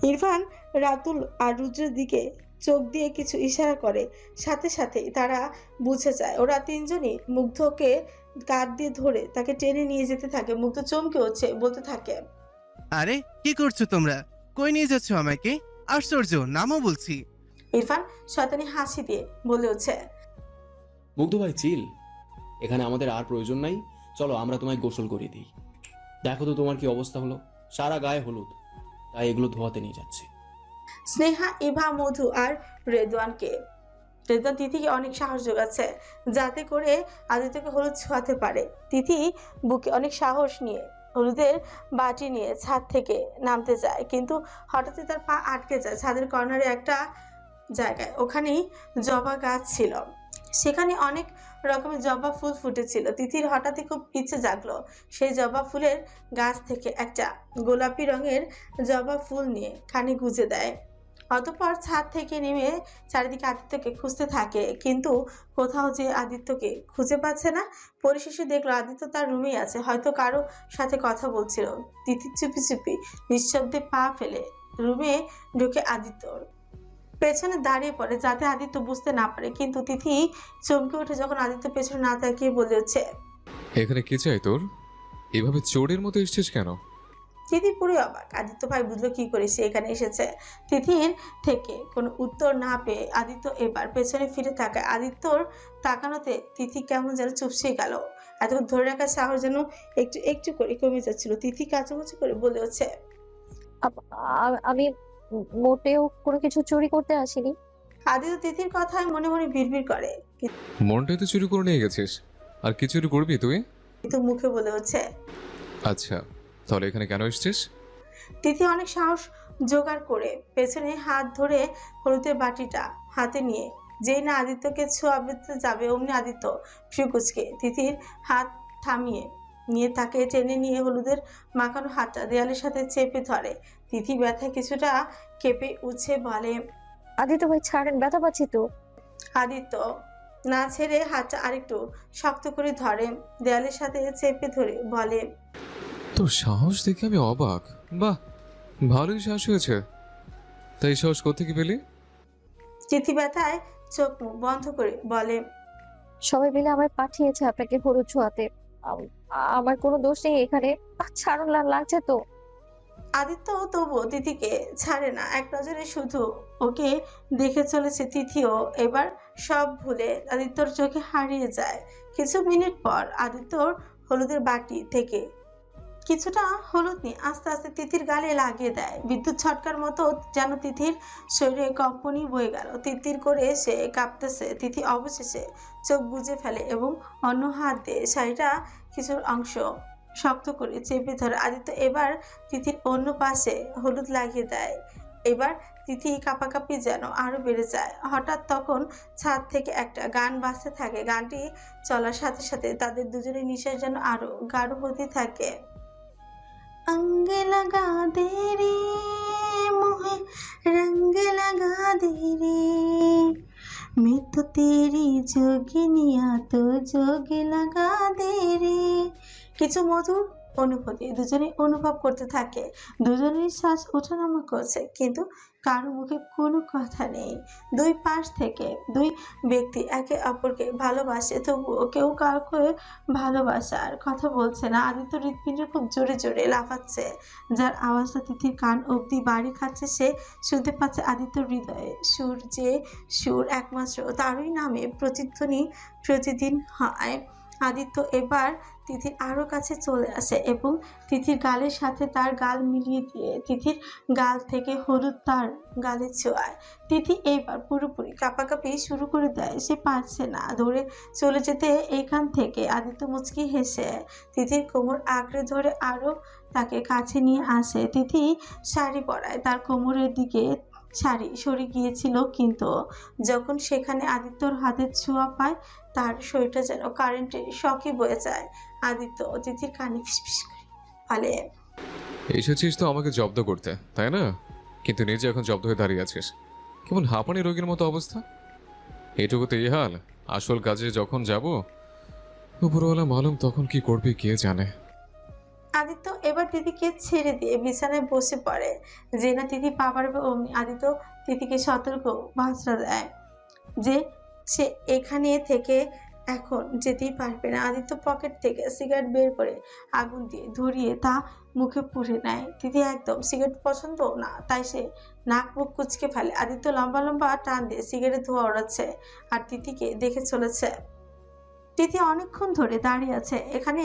ইরফান রাতুল আর রুদ্রের দিকে চোখ দিয়ে কিছু ইশারা করে। সাথে সাথে তারা বুঝে যায়। ওরা তিনজনই মুগ্ধকে কাঁধ দিয়ে ধরে তাকে টেনে নিয়ে যেতে থাকে। মুগ্ধ চমকে হচ্ছে, বলতে থাকে, আরে কি করছো তোমরা? কই নিয়ে যাচ্ছ আমাকে? আশ্চর্য, নামও বলছি। ইরফান শয়তানি হাসি দিয়ে বলে হচ্ছে, মুগ্ধ ভাই চিল, এখানে আমাদের আর প্রয়োজন নাই। চলো আমরা তোমায় গোসল করিয়ে দিই। দেখো তো তোমার কি অবস্থা হলো, সারা গায়ে হলুদ, তাই এগুলো ধোয়াতে নিয়ে যাচ্ছি। স্নেহা, ইভা, মধু আর রেদওয়ানকে। রেদওয়ান তিথিকে অনেক সাহস যোগাচ্ছে যাতে করে আদিত্যকে হলুদ ছোঁয়াতে পারে। তিথি বুকে অনেক সাহস নিয়ে হলুদের বাটি নিয়ে ছাদ থেকে নামতে যায়, কিন্তু হঠাৎই তার পা আটকে যায় ছাদের কর্নারে একটা জায়গায়। ওখানেই জবা গাছ ছিল, সেখানে অনেক রকমের জবা ফুল ফুটেছিল। তিথির হঠাৎই খুব ইচ্ছে জাগলো সেই জবা ফুলের গাছ থেকে একটা গোলাপি রঙের জবা ফুল নিয়ে কানে গুঁজে দেয়। অতঃপর ছাদ থেকে নেমে চারিদিকে আদিত্যকে খুঁজতে থাকে, কিন্তু কোথাও যে আদিত্যকে খুঁজে পাচ্ছে না। পরিশেষে দেখলো আদিত্য তার রুমেই আছে, হয়তো কারো সাথে কথা বলছিল। তিথি চুপি চুপি নিঃশব্দে পা ফেলে রুমে ঢুকে আদিত্যর পেছনে দাঁড়িয়ে পড়ে যাতে আদিত্য বুঝতে না পারে। কিন্তু তিথি চমকে ওঠে যখন আদিত্য পেছনে না তাকিয়ে বলে হচ্ছে, এখানে কি চাই তোর? এভাবে চোরের মতো এসছিস কেন? তিথি পুরো অবাক। আদিত্য ভাই বুঝলো কি করে সে এখানে এসেছে। তিথির থেকে কোনো উত্তর না পেয়ে আদিত্য এবার পেছনে ফিরে তাকায়। আদিত্যর তাকানোতে তিথি কেমন যেন চুপসে গেল। এতক্ষণ ধরে রাখার সাহস যেন একটু একটু করে কমে যাচ্ছিল। তিথি কাছাকাছি করে বলে হচ্ছে, আমি মোটেও কোনো কিছু চুরি করতে আসিনি। আদিত্য তিথির কথায় মনে মনে বিড়বিড় করে, মনটাই তো চুরি করে নিয়ে গেছিস, আর কি চুরি করবি তুই? কিন্তু মুখে বলে হচ্ছে, আচ্ছা তাহলে এখানে কেন এসছিস? তিথি অনেক সাহস জোগাড় করে পেছনে হাত ধরে হলুদের বাটিটা হাতে নিয়ে যেই না আদিত্যকে ছোঁয়াবে যাবে অমনি আদিত্য ফ্রিকুচকে তিথির হাত থামিয়ে নিয়ে তাকে টেনে নিয়ে হলুদের মাখানো হাতটা দেয়ালের সাথে চেপে ধরে। তিথি ব্যথায় কিছুটা কেঁপে উঠছে বলে। আদিত্য ভাই ছাড়েন, ব্যথা পাচ্ছি তো। আদিত্য না ছেড়ে হাতটা আরেকটু শক্ত করে ধরে, দেয়ালের সাথে চেপে ধরে বলে। তোর সাহস দেখে আমি অবাক। বাহ, ভালোই সাহস হয়েছে। তাই সাহস কোত্থেকে পেলি? তিথি ব্যথায় চোখ মুখ বন্ধ করে বলে। সবাই মিলে আমায় পাঠিয়েছে আপনাকে হলুদ ছোঁয়াতে। আমার কোনো দোষ নেই এখানে। ছাড়ুন, লাগছে তো। আদিত্য তবুও তিথিকে ছাড়ে না, এক নজরে শুধু ওকে দেখে চলেছে। তিথিও এবার সব ভুলে আদিত্যর চোখে হারিয়ে যায়। কিছু মিনিট পর আদিত্যর হলুদের বাটি থেকে কিছুটা হলুদ নিয়ে আস্তে আস্তে তিথির গালে লাগিয়ে দেয়। বিদ্যুৎ ছটকার মতো যেন তিথির শরীরে কম্পনি বয়ে গেল। তিতির করে সে কাঁপতেছে। তিথি অবশেষে চোখ বুজে ফেলে এবং অন্য হাত দিয়ে শাড়িটা কিছুর অংশ শক্ত করে চেপে ধরে। আদিত্য এবার তিথির অন্য পাশে হলুদ লাগিয়ে দেয়। এবার তিথি কাঁপাকাঁপি যেন আরো বেড়ে যায়। হঠাৎ তখন ছাদ থেকে একটা গান বাজতে থাকে। গানটি চলার সাথে সাথে তাদের দুজনের নিঃশ্বাস যেন আরো গাঢ় হতে থাকে। अंग लगा दे रे मोहे रंग लगा दे रे मैं तो तेरी जोगिनिया तो जोग लगा दे रे। কিছু মধুর অনুভূতি দুজনে অনুভব করতে থাকে। দুজনের শ্বাস ওঠানামা করছে, কিন্তু কারো মুখে কোনো কথা নেই। দুই পাশ থেকে দুই ব্যক্তি একে অপরকে ভালোবাসে, তবুও কেউ কাউকে ভালোবাসার কথা বলছে না। আদিত্য হৃৎপিণ্ড খুব জোরে জোরে লাফাচ্ছে, যার আওয়াজটা তিথির কান অবধি বাড়ি খাচ্ছে। সে শুনতে পাচ্ছে আদিত্যর হৃদয়ে সুর, যে সুর একমাত্র তারই নামে প্রতিধ্বনি প্রতিদিন হয়। আদিত্য এবার তিথির আরো কাছে চলে আসে এবং তিথির গালের সাথে তার গাল মিলিয়ে দিয়ে তিথির গাল থেকে হলুদ তার গালে ছোঁয়ায়। তিথি এইবার পুরোপুরি কাঁপাকাঁপি শুরু করে দেয়। সে পারছে না ধরে চলে যেতে এইখান থেকে। আদিত্য মুচকি হেসে তিথির কোমর আঁকড়ে ধরে আরো তাকে কাছে নিয়ে আসে। তিথি শাড়ি পরায়, তার কোমরের দিকে শাড়ি সরে গিয়েছিল, কিন্তু যখন সেখানে আদিত্যর হাতের ছোঁয়া পায় তার শরীরটা যেন কারেন্টের শকে বয়ে যায়। আদিত্য তিথির কানে ফিসফিস করে বলে। এসেছিস তো আমাকে জব্দ করতে, তাই না? কিন্তু নিজে এখন জব্দ হয়ে দাঁড়িয়ে আছিস, কেমন হাঁপানি রোগীর মতো অবস্থা। এইটুকুতে এই হাল, আসল কাজে যখন যাব উপরওয়ালা মালুম তখন কি করবে কে জানে। আদিত্য এবার তিথিকে ছেড়ে দিয়ে বিছানায় বসে পড়ে। যে না তিথি পা পারবে অমনি আদিত্য তিথিকে সতর্ক বার্তা দেয় যে সে এখানে থেকে এখন যেতেই পারবে না। আদিত্য পকেট থেকে সিগারেট বের করে আগুন দিয়ে ধরিয়ে তা মুখে পুড়ে নেয়। তিথি একদম সিগারেট পছন্দ না, তাই সে নাক মুখ কুচকে ফেলে। আদিত্য লম্বা লম্বা টান দিয়ে সিগারেট ধোয়া ওড়াচ্ছে আর তিথিকে দেখে চলেছে। তিথি অনেকক্ষণ ধরে দাঁড়িয়ে আছে এখানে,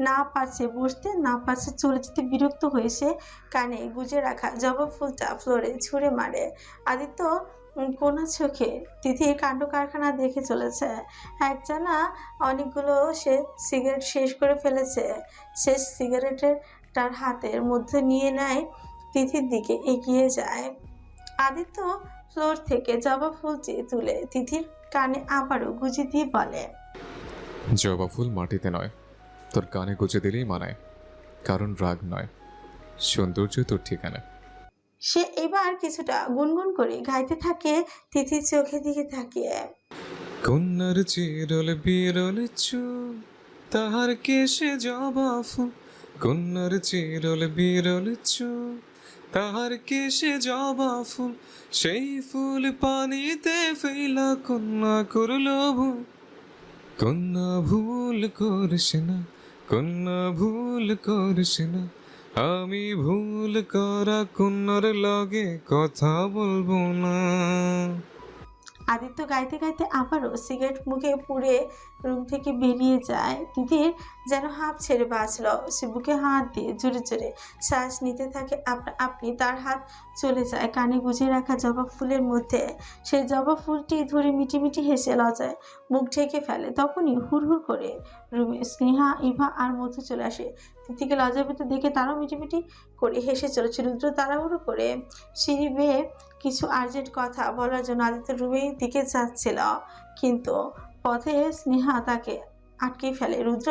না পারছে বসতে, না পারছে চলে যেতে। বিরক্ত হয়ে সে কানে গুজে রাখা জবা ফুলটা ফ্লোরে ছুঁড়ে মারে। আদিত্য কোনা চোখে তিথির কাণ্ড কারখানা দেখে চলেছে। একটানা অনেকগুলো সে সিগারেট শেষ করে ফেলেছে। শেষ সিগারেটের তার হাতের মধ্যে নিয়ে নেয়, তিথির দিকে এগিয়ে যায়। আদিত্য ফ্লোর থেকে জবা ফুলটি তুলে তিথির কানে আবারও গুজে দিয়ে বলে। জবা ফুল মাটিতে নয়, তোর কানে গুজে দিলেই মানায়, কারণ রাগ নয়, সৌন্দর্য তোর ঠিকানা। সে এবার কিছুটা গুনগুন করে গাইতে থাকে তিথির চোখের দিকে তাকিয়ে। কন্যার চিরল বিরল চুল, তাহার কেশে জবা ফুল। কন্যার চিরল বিরল চুল, তাহার কেশে জবা ফুল। সেই ফুল পানিতে ফেলা কন্যা করল ভুল। কন্যা ভুল করিস না, কন্যা ভুল করিস না। আমি ভুল করা কন্যার লগে কথা বলবো না। আদিত্য গাইতে গাইতে আবারও সিগারেট মুখে পুড়ে রুম থেকে বেরিয়ে যায়। তিথির যেন হাঁপ ছেড়ে বাঁচল। সে বুকে হাত দিয়ে জোরে জোরে শ্বাস নিতে থাকে। আপনি তার হাত চলে যায় কানে গুজে রাখা জবা ফুলের মধ্যে। সেই জবা ফুলটি ধরে মিটি মিটি হেসে লজায় মুখ ঢেকে ফেলে। তখনই হুড়হুড় করে রুমে স্নেহা, ইভা আর মধু চলে আসে। তিথিকে লজ্জার ভিতর দেখে তারাও মিটিমিটি করে হেসে চলেছে। রুদ্র তাড়াহুড়ো করে সিঁড়ি বেয়ে কিছু আর্জেন্ট কথা বলার জন্য আদিত্য রুমের দিকে যাচ্ছিল, কিন্তু পথে স্নেহা তাকে আটকে ফেলে। রুদ্র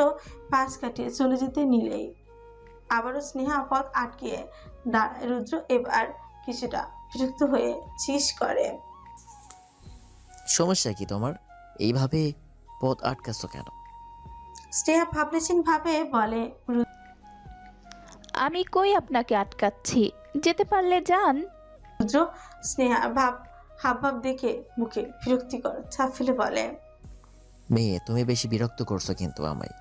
পাশ কাটিয়ে চলে যেতে নিলেই আবারও স্নেহা পথ আটকিয়ে দাঁড়ায়। রুদ্র এবার কিছুটা বিরক্ত হয়ে চিস করে। সমস্যা কি তোমার? এইভাবে পথ আটকাচ্ছ কেন? স্নেহা ভাবলেছেন ভাবে বলে। আমি কই আপনাকে আটকাচ্ছি, যেতে পারলে যান। রুদ্র স্নেহা হাবভাব দেখে মুখে বিরক্তিকর ছাপ ফেলে বলে, মেয়ে, তুমি বেশি বিরক্ত করছো কিন্তু আমায়।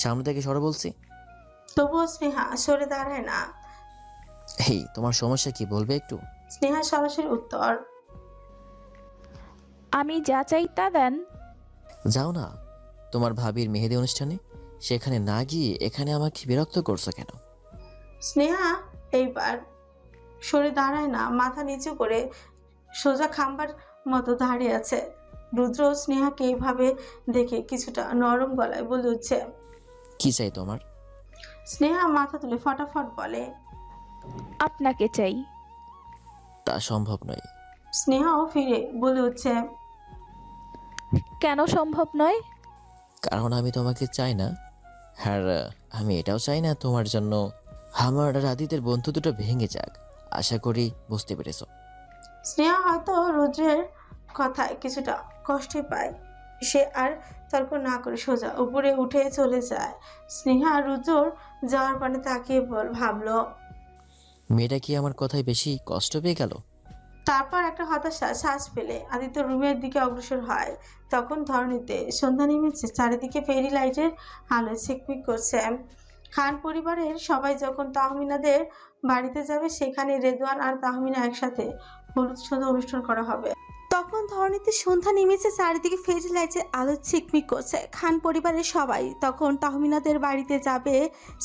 সামনে থেকে সরে বলছি। তবুও স্নেহা সরে দাঁড়ায় না। এই, তোমার সমস্যা কি বলবে একটু? স্নেহা সরাসরি উত্তর। আমি যা চাই তা দেন। যাও না তোমার ভাবির মেহেদি অনুষ্ঠানে, সেখানে না গিয়ে এখানে আমাকে বিরক্ত করছো কেন? স্নেহা এইবার সরে দাঁড়ায় না, মাথা নিচু করে সোজা খাম্বার মতো দাঁড়িয়ে আছে। রুদ্র স্নেহাকে এইভাবে দেখে কিছুটা নরম গলায় বলে উঠছে। কি চাই তোমার? স্নেহা মাথা তুলে ফটাফট বলে, আপনাকে চাই। তা সম্ভব নয়। স্নেহাও ফিরে বলে উঠছে, কেন সম্ভব নয়? কারণ আমি তোমাকে চাই না। আর আমি এটাও চাই না তোমার জন্য আমার রাধিদের বন্ধু দুটো ভেঙে যাক। আশা করি বুঝতে পেরেছো। স্নেহা হয়তো রুদ্রের কথায় কিছুটা কষ্ট পায়। সে আর তর্ক না করে সোজা উপরে উঠে চলে যায়। স্নেহা রুদ্রর যাওয়ার পানে তাকিয়ে ভাবলো। মেয়েটা কি আমার কথায় বেশি কষ্ট পেয়ে গেল? তারপর একটা হতাশা শ্বাস ফেলে আদিত্য রুমের দিকে অগ্রসর হয়। তখন ধরণীতে সন্ধ্যা নেমেছে, চারিদিকে ফেরি লাইটের আলো ঝিকমিক করছে। খান পরিবারের সবাই যখন তাহমিনাদের বাড়িতে যাবে, সেখানে রেদওয়ান আর তাহমিনা একসাথে হলুদ সন্ধ্যা অনুষ্ঠান করা হবে। তখন ধরণীতে সন্ধ্যা নেমেছে, চারিদিকে ফেরি লাইটের আলো ঝিকমিক করছে। খান পরিবারের সবাই তখন তাহমিনাদের বাড়িতে যাবে,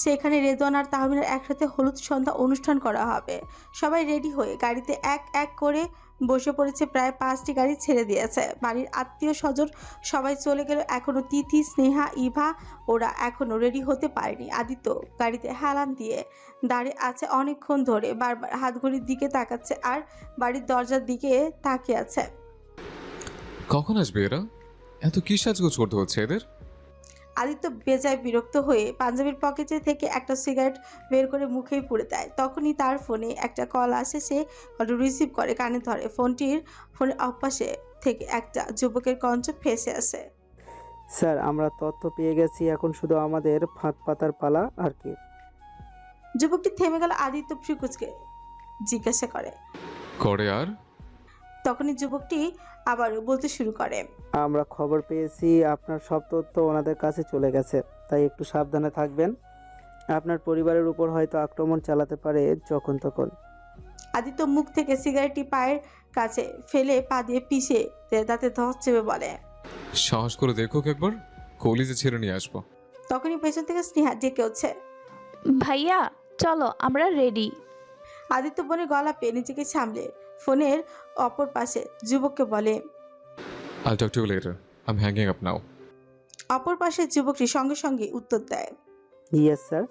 সেখানে রেদওয়ান আর তাহমিনার একসাথে হলুদ সন্ধ্যা অনুষ্ঠান করা হবে। সবাই রেডি হয়ে গাড়িতে এক এক করে বসে পড়েছে। প্রায় 5টি গাড়ি ছেড়ে দিয়েছে। বাড়ির আত্মীয় স্বজন সবাই চলে গেল, এখনো তিথি, স্নেহা, ইভা ওরা এখনো রেডি হতে পারেনি। আদিত্য গাড়িতে হেলান দিয়ে দাঁড়িয়ে আছে অনেকক্ষণ ধরে, বারবার হাত ঘড়ির দিকে তাকাচ্ছে আর বাড়ির দরজার দিকে তাকিয়ে আছে। কখন আসবে এরা? এত কি সাজগোজ করতে হচ্ছে এদের? আদিত্য বেজায় বিরক্ত হয়ে পাঞ্জাবির পকেটে থেকে একটা সিগারেট বের করে মুখেই পুড়ে দেয়। তখনই তার ফোনে একটা কল আসে। সে কলটা রিসিভ করে, কানে ধরে। ফোনের অপাশে থেকে একটা যুবকের কণ্ঠ ফেসে আসে। স্যার, আমরা তথ্য পেয়ে গেছি, এখন শুধু আমাদের ফাঁদ পাতার পালা আর কি। যুবকটি থেমে গেল। আদিত্য ফ্রিকুচকে জিজ্ঞাসা করে আর তখনই যুবকটি আবারও বলতে শুরু করে, আমরা খবর পেয়েছি আপনার সব তথ্য ওনাদের কাছে চলে গেছে, তাই একটু সাবধানে থাকবেন। আপনার পরিবারের উপর হয়তো আক্রমণ চালাতে পারে যখন তখন। আদিত্য মুখ থেকে সিগারেটটি পায়ের কাছে ফেলে পা দিয়ে পিষে দাঁতে ধস চেপে বলে, সাহস করে দেখো একবার, কলিজে ছেড়ে নিয়ে আসবো। তখনই পেছন থেকে স্নেহা ডেকে উঠছে, ভাইয়া চলো, আমরা রেডি। আদিত্য বোনের গলা পেয়ে নিজেকে সামলে ফোনের অপর পাশে যুবককে বলে, I'll talk to you later. I'm hanging up now. অপর পাশে যুবকটি সঙ্গে সঙ্গে উত্তর দেয়। Yes sir.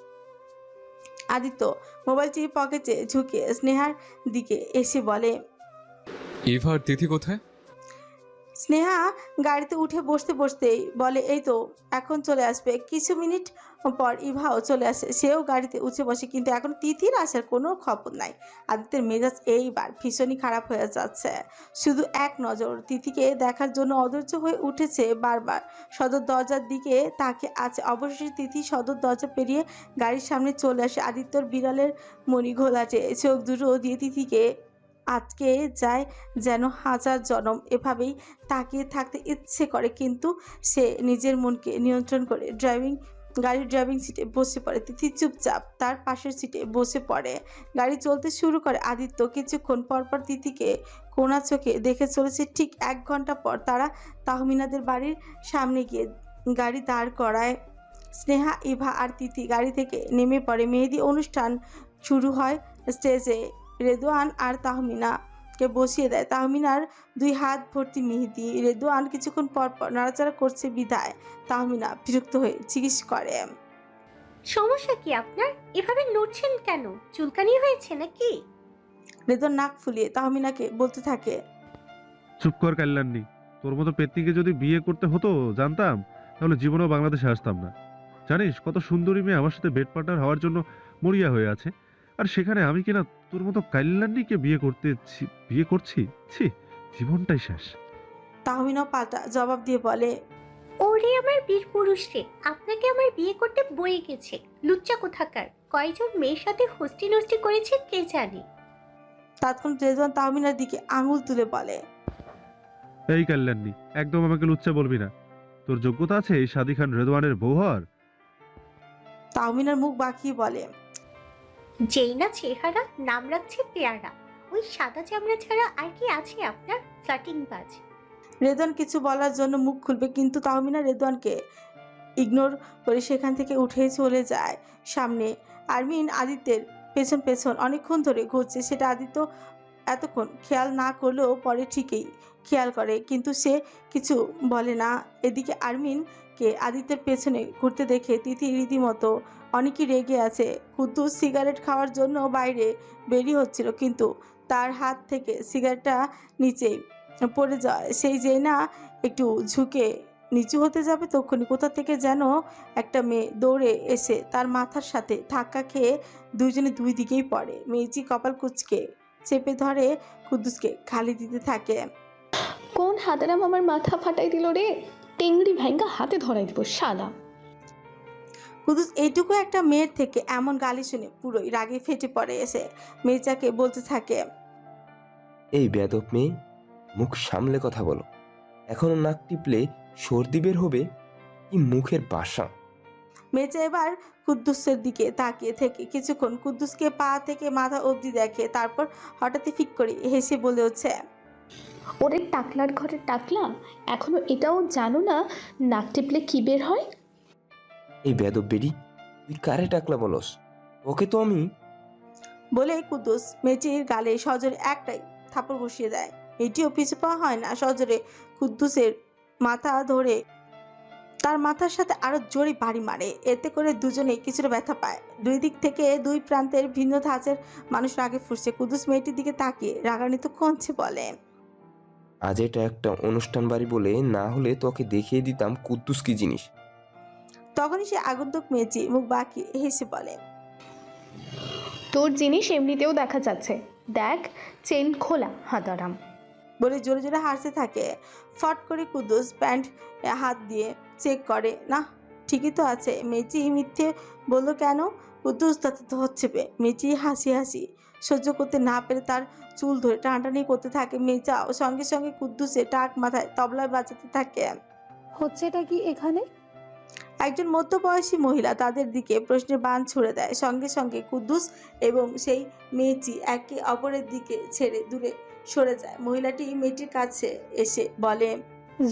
আদিত্য মোবাইলটি পকেটে ঝুঁকিয়ে স্নেহার দিকে এসে বলে, ইভা আর তিথি কোথায়? স্নেহা গাড়িতে উঠে বসতেই বলে, এই তো এখন চলে আসবে। কিছু মিনিট পর ইভাও চলে আসে। সেও গাড়িতে উঠে বসে, কিন্তু এখন তিথির আসার কোনো খবর নাই। আদিত্যের মেজাজ এইবার ভীষণই খারাপ হয়ে যাচ্ছে। শুধু এক নজর তিথিকে দেখার জন্য অধৈর্য হয়ে উঠেছে। বারবার সদর দরজার দিকে তাকে আছে। অবশেষে তিথি সদর দরজা পেরিয়ে গাড়ির সামনে চলে আসে। আদিত্যর বিড়ালের মনি ঘোলাটে চোখ দুটো দিয়ে তিথিকে আটকে যায় যেন হাজার জনম। এভাবেই তাকিয়ে থাকতে ইচ্ছে করে, কিন্তু সে নিজের মনকে নিয়ন্ত্রণ করে গাড়ির ড্রাইভিং সিটে বসে পড়ে। তিথি চুপচাপ তার পাশের সিটে বসে পড়ে। গাড়ি চলতে শুরু করে। আদিত্য কিছুক্ষণ পরপর তিথিকে কোনা চোখে দেখে চলেছে। ঠিক 1 ঘন্টা পর তারা তাহমিনাদের বাড়ির সামনে গিয়ে গাড়ি দাঁড় করায়। স্নেহা, ইভা আর তিথি গাড়ি থেকে নেমে পড়ে। মেহেদি অনুষ্ঠান শুরু হয়। স্টেজে রেদওয়ান আর তাহমিনাকে বসিয়ে দেয়। তাহমিনার 2 হাত ভর্তি মেহেদি। রেদওয়ান কিছুক্ষণ পর নাড়াচাড়া করছে বিধায় তাহমিনা বিরক্ত হয়ে জিজ্ঞেস করে, সমস্যা কি আপনার? এভাবে নড়ছেন কেন? চুলকানি হয়েছে নাকি? রেদন নাক ফুলিয়ে তাহমিনাকে বলতে থাকে, চুপ কর কাল্যাণী, তোর মতো পেতনিকে যদি বিয়ে করতে হতো জানতাম, তাহলে জীবনেও বাংলাদেশে আসতাম না। জানিস কত সুন্দরী মেয়ে আমার সাথে বেড পার্টনার হওয়ার জন্য মরিয়া হয়ে আছে, আর সেখানে আমি কিনা তোর মতো কাল্যাণীকে বিয়ে করছি। ছি, জীবনটাই শেষ। তাহমিনাও পাল্টা জবাব দিয়ে বলে, ওরে আমার বীর পুরুষ রে, আপনাকে আমার বিয়ে করতে বয়ে গেছে লুচ্চা কোথাকার। কয়জন মেয়ের সাথে হস্তি নস্তি করেছে কে জানে। তৎক্ষণ রেদওয়ান তাহমিনার দিকে আঙুল তুলে বলে, এই কাল্যাণী, একদম আমাকে লুচ্চা বলবি না। তোর যোগ্যতা আছে এই সাদি খান রেদওয়ানের বউ হওয়ার? তাহমিনার মুখ বাঁকিয়ে বলে, যেই না চেহারা নাম রাখছে পেয়ারা, ওই সাদা চামড়া ছাড়া আর কি আছে আপনার ফ্লাটিং বাজ। রেদওয়ান কিছু বলার জন্য মুখ খুলবে, কিন্তু তাহমিনা রেদওয়ানকে ইগনোর করে সেখান থেকে উঠে চলে যায় সামনে। আরমিন আদিত্যের পেছন পেছন অনেকক্ষণ ধরে ঘুরছে, সেটা আদিত্য এতক্ষণ খেয়াল না করলেও পরে ঠিকই খেয়াল করে, কিন্তু সে কিছু বলে না। এদিকে আরমিনকে আদিত্যের পেছনে ঘুরতে দেখে তিথি রীতিমতো অনেকই রেগে আছে। কুদ্দুস সিগারেট খাওয়ার জন্য বাইরে বেরিয়ে হচ্ছিল, কিন্তু তার হাত থেকে সিগারেটটা নিচে পড়ে যায়। সেই যে না একটু ঝুঁকে নিচু হতে যাবে, তখনই কোথা থেকে যেন একটা মেয়ে দৌড়ে এসে তার মাথার সাথে ধাক্কা খেয়ে দুইজনে দুই দিকেই পড়ে। মেয়েটি কপাল কুঁচকে চেপে ধরে কুদ্দুসকে খালি দিতে থাকে। কোন হাতেরাম আমার মাথা ফাটাই দিল রে, টেংরি ভাঙ্গা হাতে ধরাই দিব শালা। কুদ্দুস এইটুকু একটা মেয়ের থেকে এমন গালি শুনে পুরোই রাগে ফেটে পড়ে। এসে মেয়েটাকে বলতে থাকে, এই বেয়াদব মেয়ে, মুখ সামলে কথা বলো। এখনো নাক টিপলে সর্দি বের হবে। কি মুখের বাসা। মেয়েটা এবার কুদ্দুসের দিকে তাকিয়ে থেকে কিছুক্ষণ কুদ্দুসকে পা থেকে মাথা অবধি দেখে, তারপর হঠাৎই ফিক করে হেসে বলে হচ্ছে, ওরে টাকলার ঘরে টাকলা, এখনো এটাও জানো না নাক টিপলে কি বের হয়? এই বেয়াদব বেরি, তুই কারে টাকলা বলস? ওকে তো আমি। বলে কুদ্দুস মেয়েটির গালে সজোরে একটাই থাপড় বসিয়ে দেয়। এটিও পিছু পা হয় না, সজোরে কুদ্দুসের মাথা ধরে তার মাথার সাথে আরো জোরে বাড়ি মারে। এতে করে দুজনেই কিছুটা ব্যথা পায়। দুই দিক থেকে দুই প্রান্তের ভিন্ন ধাঁচের মানুষ রাগে ফুসছে। কুদ্দুস মেয়েটির দিকে তাকিয়ে রাগান্বিত কঞ্চে বলে, আজ এটা একটা অনুষ্ঠান বাড়ি বলে, না হলে তোকে দেখিয়ে দিতাম কুদ্দুস কি জিনিস। তখনই সে আগন্তুক মেয়েটি মুখ বাঁকিয়ে হেসে বলে, তোর জিনিস এমনিতেও দেখা যাচ্ছে, দেখ চেন খোলা হাতারাম। বলে জোরে জোরে হাসতে থাকে। ফট করে কুদ্দুস প্যান্ট হাত দিয়ে চেক করে, না ঠিকই তো আছে। মেয়েটি মিথ্যে বললো কেন? কুদ্দুস তাতে তো হচ্ছে বে। মেয়েটি হাসি হাসি সহ্য করতে না পেরে তার চুল ধরে টানাটানি করতে থাকে। মেয়েটাও সঙ্গে সঙ্গে কুদ্দুসের টাক মাথায় তবলায় বাজাতে থাকে। হচ্ছেটা কি এখানে? একজন মধ্যবয়সী মহিলা তাদের দিকে প্রশ্নের বাণ ছুড়ে দেয়। সঙ্গে সঙ্গে কুদ্দুস এবং সেই মেয়েটি একে অপরের দিকে ছেড়ে দূরে সরে যায়। মহিলাটি মেয়েটির কাছে এসে বলে,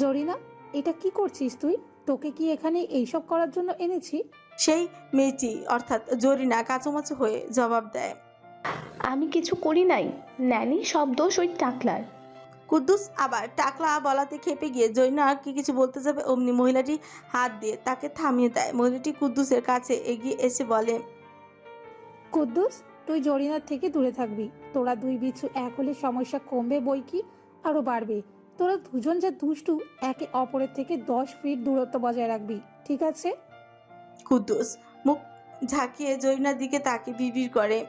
জরিনা, এটা কি করছিস তুই? তোকে কি এখানে এইসব করার জন্য এনেছি? সেই মেয়েটি অর্থাৎ জরিনা কাচুমাচু হয়ে জবাব দেয়, আমি কিছু করি নাই ন্যানি, সব দোষ ওই টাকলার। কুদ্দুস আবার টাকলা বলাতে খেপে গিয়ে জরিনা কি কিছু বলতে যাবে, অমনি মহিলাটি হাত দিয়ে তাকে থামিয়ে দেয়। মহিলাটি কুদ্দুসের কাছে এগিয়ে এসে বলে, কুদ্দুস, তুই জরিনার থেকে দূরে থাকবি। তোরা দুই বিচ্ছু এক হলে সমস্যা কমবে বই কি আরো বাড়বে। তোরা দুজন যা দুষ্টু, একে অপরের থেকে 10 ফিট দূরত্ব বজায় রাখবি, ঠিক আছে? কুদ্দুস মুখ ঝাঁকিয়ে জরিনার দিকে তাকিয়ে বিড়বিড় করে।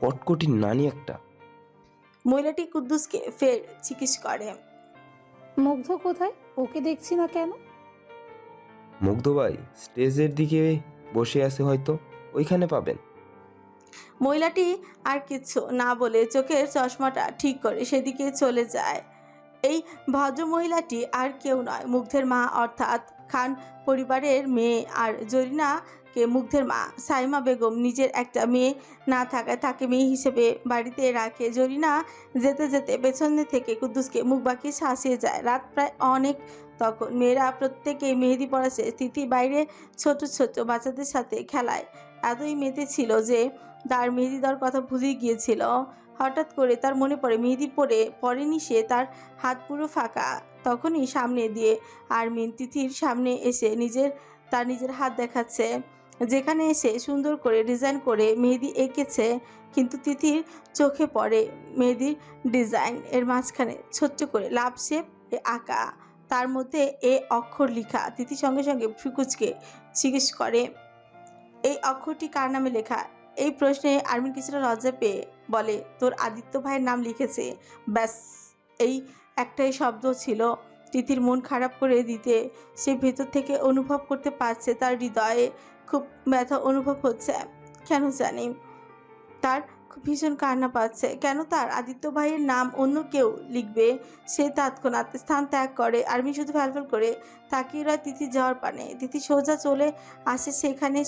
কটকটির নানি একটা। মহিলাটি কুদ্দুসকে ফের জিজ্ঞেস করে, মুগ্ধ কোথায়? ওকে দেখছি না কেন? মুগ্ধ ভাই স্টেজের দিকে বসে আছে, হয়তো ওইখানে পাবেন। মহিলাটি আর কিছু না বলে চোখের চশমাটা ঠিক করে সেদিকে চলে যায়। এই ভদ্র মহিলাটি আর কেউ নয়, মুগ্ধের মা অর্থাৎ খান পরিবারের মেয়ে। আর জরিনাকে মুগ্ধের মা সাইমা বেগম নিজের একটা মেয়ে না থাকায় তাকে মেয়ে হিসেবে বাড়িতে রাখে। জরিনা যেতে যেতে পেছনে থেকে কুদ্দুসকে মুখ বাঁকিয়ে শাসিয়ে যায়। রাত প্রায় অনেক, তখন মেয়েরা প্রত্যেকেই মেহেদি পড়াচ্ছে। তিথি বাইরে ছোট ছোট বাচ্চাদের সাথে খেলায় এতই মেতে ছিল যে তার মেহেদি দেওয়ার কথা ভুলে গিয়েছিল। হঠাৎ করে তার মনে পড়ে মেহেদি পড়েনি সে, তার হাত পুরো ফাঁকা। তখনই সামনে দিয়ে আরমিন তিথির সামনে এসে নিজের হাত দেখাচ্ছে। যেখানে এসে সুন্দর করে ডিজাইন করে মেহেদি এঁকেছে, কিন্তু তিথির চোখে পড়ে মেহেদির ডিজাইন এর মাঝখানে ছোট্ট করে লাভ শেপ আঁকা, তার মধ্যে এ অক্ষর লেখা। তিথি সঙ্গে সঙ্গে ফ্রিকুচকে জিজ্ঞেস করে, এই অক্ষরটি কার নামে লেখা? এই প্রশ্নে আরমিন কিছুটা লজ্জা পেয়ে বলে, তোর আদিত্য ভাইয়ের নাম লিখেছে। ব্যাস, এই একটাই শব্দ ছিল তিথির মন খারাপ করে দিতে। সে ভেতর থেকে অনুভব করতে পারছে তার হৃদয়ে খুব ব্যথা অনুভব হচ্ছে। কেন জানি তার খুব ভীষণ কান্না পাচ্ছে। কেন তার আদিত্য ভাইয়ের নাম অন্য কেউ লিখবে? সে তৎক্ষণাৎ স্থান ত্যাগ করে। আর্মি শুধু ফ্যালফ্যাল করে তাকিয়ে রয় তিথি যাওয়ার পানে। তিথি সোজা চলে আসে যেখানে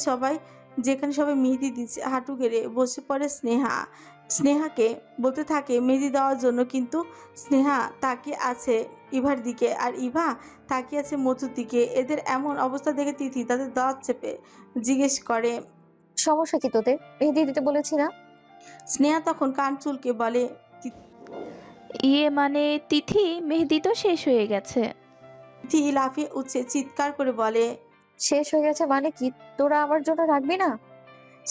সবাই মেহেদি দিচ্ছে। হাঁটু গেড়ে বসে পড়ে স্নেহাকে বলতে থাকে মেহেদি দেওয়ার জন্য, কিন্তু স্নেহা তাকিয়ে আছে ইভার দিকে আর ইভা তাকিয়ে আছে মধুর দিকে। এদের এমন অবস্থা দেখে তিথি তাদের দাঁত চেপে জিজ্ঞেস করে, সমস্যা কি তোদের? মেহেদি দিতে বলেছি না? স্নেহা তখন কান চুলকে বলে, মানে তিথি, মেহেদি তো শেষ হয়ে গেছে। তিথি লাফিয়ে উঠছে, চিৎকার করে বলে, শেষ হয়ে গেছে মানে কি? তোরা আমার জন্য রাখবি না?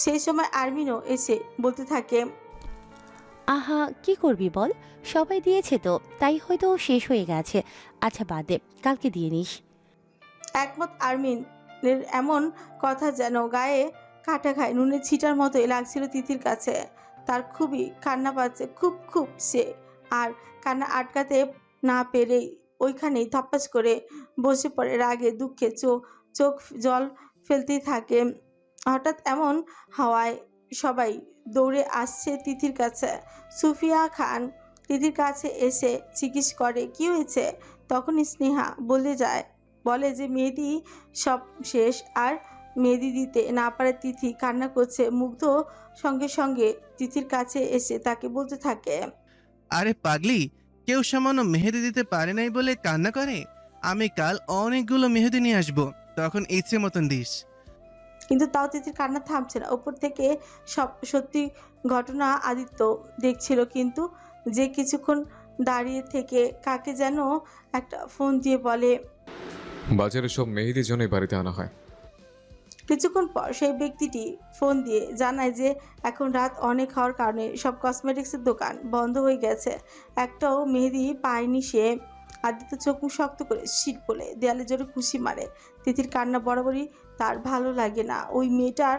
সেই সময় আরমিনও এসে বলতে থাকে, আহা কি করবি বল, সবাই দিয়েছে তো, তাই হয়তো শেষ হয়ে গেছে। আচ্ছা বাদ দে, কালকে দিয়ে নিস। একমত আরমিনের এমন কথা যেন গায়ে কাটা খায় নুনের ছিটার মতোই লাগছিল তিথির কাছে। তার খুবই কান্না পাচ্ছে, খুব সে আর কান্না আটকাতে না পেরেই ওইখানেই ধপাস করে বসে পড়ে, রাগে দুঃখে চোখ জল ফেলতেই থাকে। হঠাৎ এমন হাওয়ায় সবাই দৌড়ে আসছে তিথির কাছে। সুফিয়া খান তিথির কাছে এসে জিজ্ঞেস করে, কি হয়েছে? তখনই স্নেহা বলে যে মেহেদি সব শেষ আর মেহেদি দিতে না পারে তিথি কান্না করছে। মুগ্ধ সঙ্গে সঙ্গে তিথির কাছে এসে তাকে বলতে থাকে, আরে পাগলি, কেউ সামান্য মেহেদি দিতে পারে নাই বলে কান্না করে? আমি কাল অনেকগুলো মেহেদি নিয়ে আসবো, তখন ইচ্ছে মতন দিস। কিন্তু তাও তিথির কান্না থামছে না। ওপর থেকে সব সত্যি ঘটনা আদিত্য দেখছিল, কিন্তু যে কিছুক্ষণ দাঁড়িয়ে থেকে কাকে যেন একটা ফোন দিয়ে বলে, বাজারে সব মেহেদির জন্যই বাড়িতে আনা হয়। কিছুক্ষণ পর সেই ব্যক্তিটি ফোন দিয়ে জানায় যে এখন রাত অনেক হওয়ার কারণে সব কসমেটিক্সের দোকান বন্ধ হয়ে গেছে, একটাও মেহেদি পায়নি সে। আদিত্য চোখ মুখ শক্ত করে শীত বলে দেয়ালে জোরে খুশি মারে। তিথির কান্না বরাবরই তার ভালো লাগে না। ওই মেয়েটার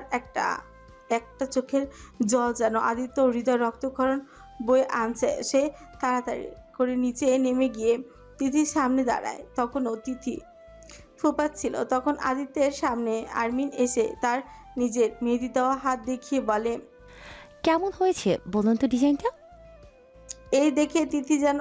একটা চোখের জল যেন আদিত্য হৃদয় রক্তক্ষরণ বয়ে আনছে। সে তাড়াতাড়ি করে নিচে নেমে গিয়ে তিথির সামনে দাঁড়ায়। তখনও তিথি ফুপাচ্ছিল। তখন আদিত্যের সামনে আরমিন এসে তার নিজের মেহেদি দেওয়া হাত দেখিয়ে বলে, কেমন হয়েছে বলুন তো ডিজাইনটা? এই দেখে তিথি যেন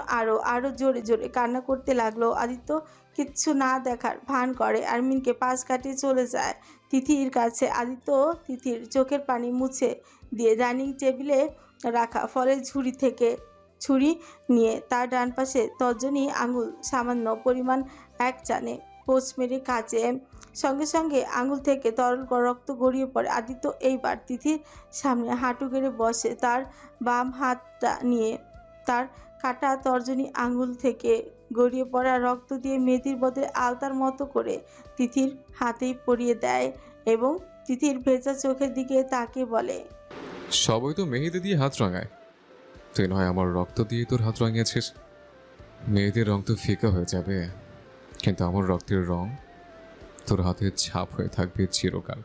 আরো জোরে জোরে কান্না করতে লাগলো। আদিত্য কিচ্ছু না দেখার ভান করে আরমিনকে পাশ কাটিয়ে চলে যায় তিথির কাছে। আদিত্য তিথির চোখের পানি মুছে দিয়ে ডাইনিং টেবিলে রাখা ফলের ঝুড়ি থেকে ছুরি নিয়ে তার ডান পাশে তর্জনী আঙুল সামান্য পরিমাণ এক চানে পোস্ট মেরে কাচে। সঙ্গে সঙ্গে আঙুল থেকে তরল রক্ত গড়িয়ে পড়ে। আদিত্য এইবার তিথির সামনে হাঁটু গেড়ে বসে, তার বাম হাতটা নিয়ে তার কাটা তর্জনী আঙুল থেকে গড়িয়ে পড়া রক্ত দিয়ে মেহেদির বদলে আলতার মতো করে তিথির হাতেই পরিয়ে দেয় এবং তিথির ভেজা চোখের দিকে তাকিয়ে বলে, সবাই তো মেহেদি দিয়ে হাত রাঙায়, তুই নয় আমার রক্ত দিয়ে তোর হাত রাঙিয়েছিস। মেহেদির রং তো ফিকা হয়ে যাবে, কিন্তু আমার রক্তের রং তোর হাতের ছাপ হয়ে থাকবে চিরকাল।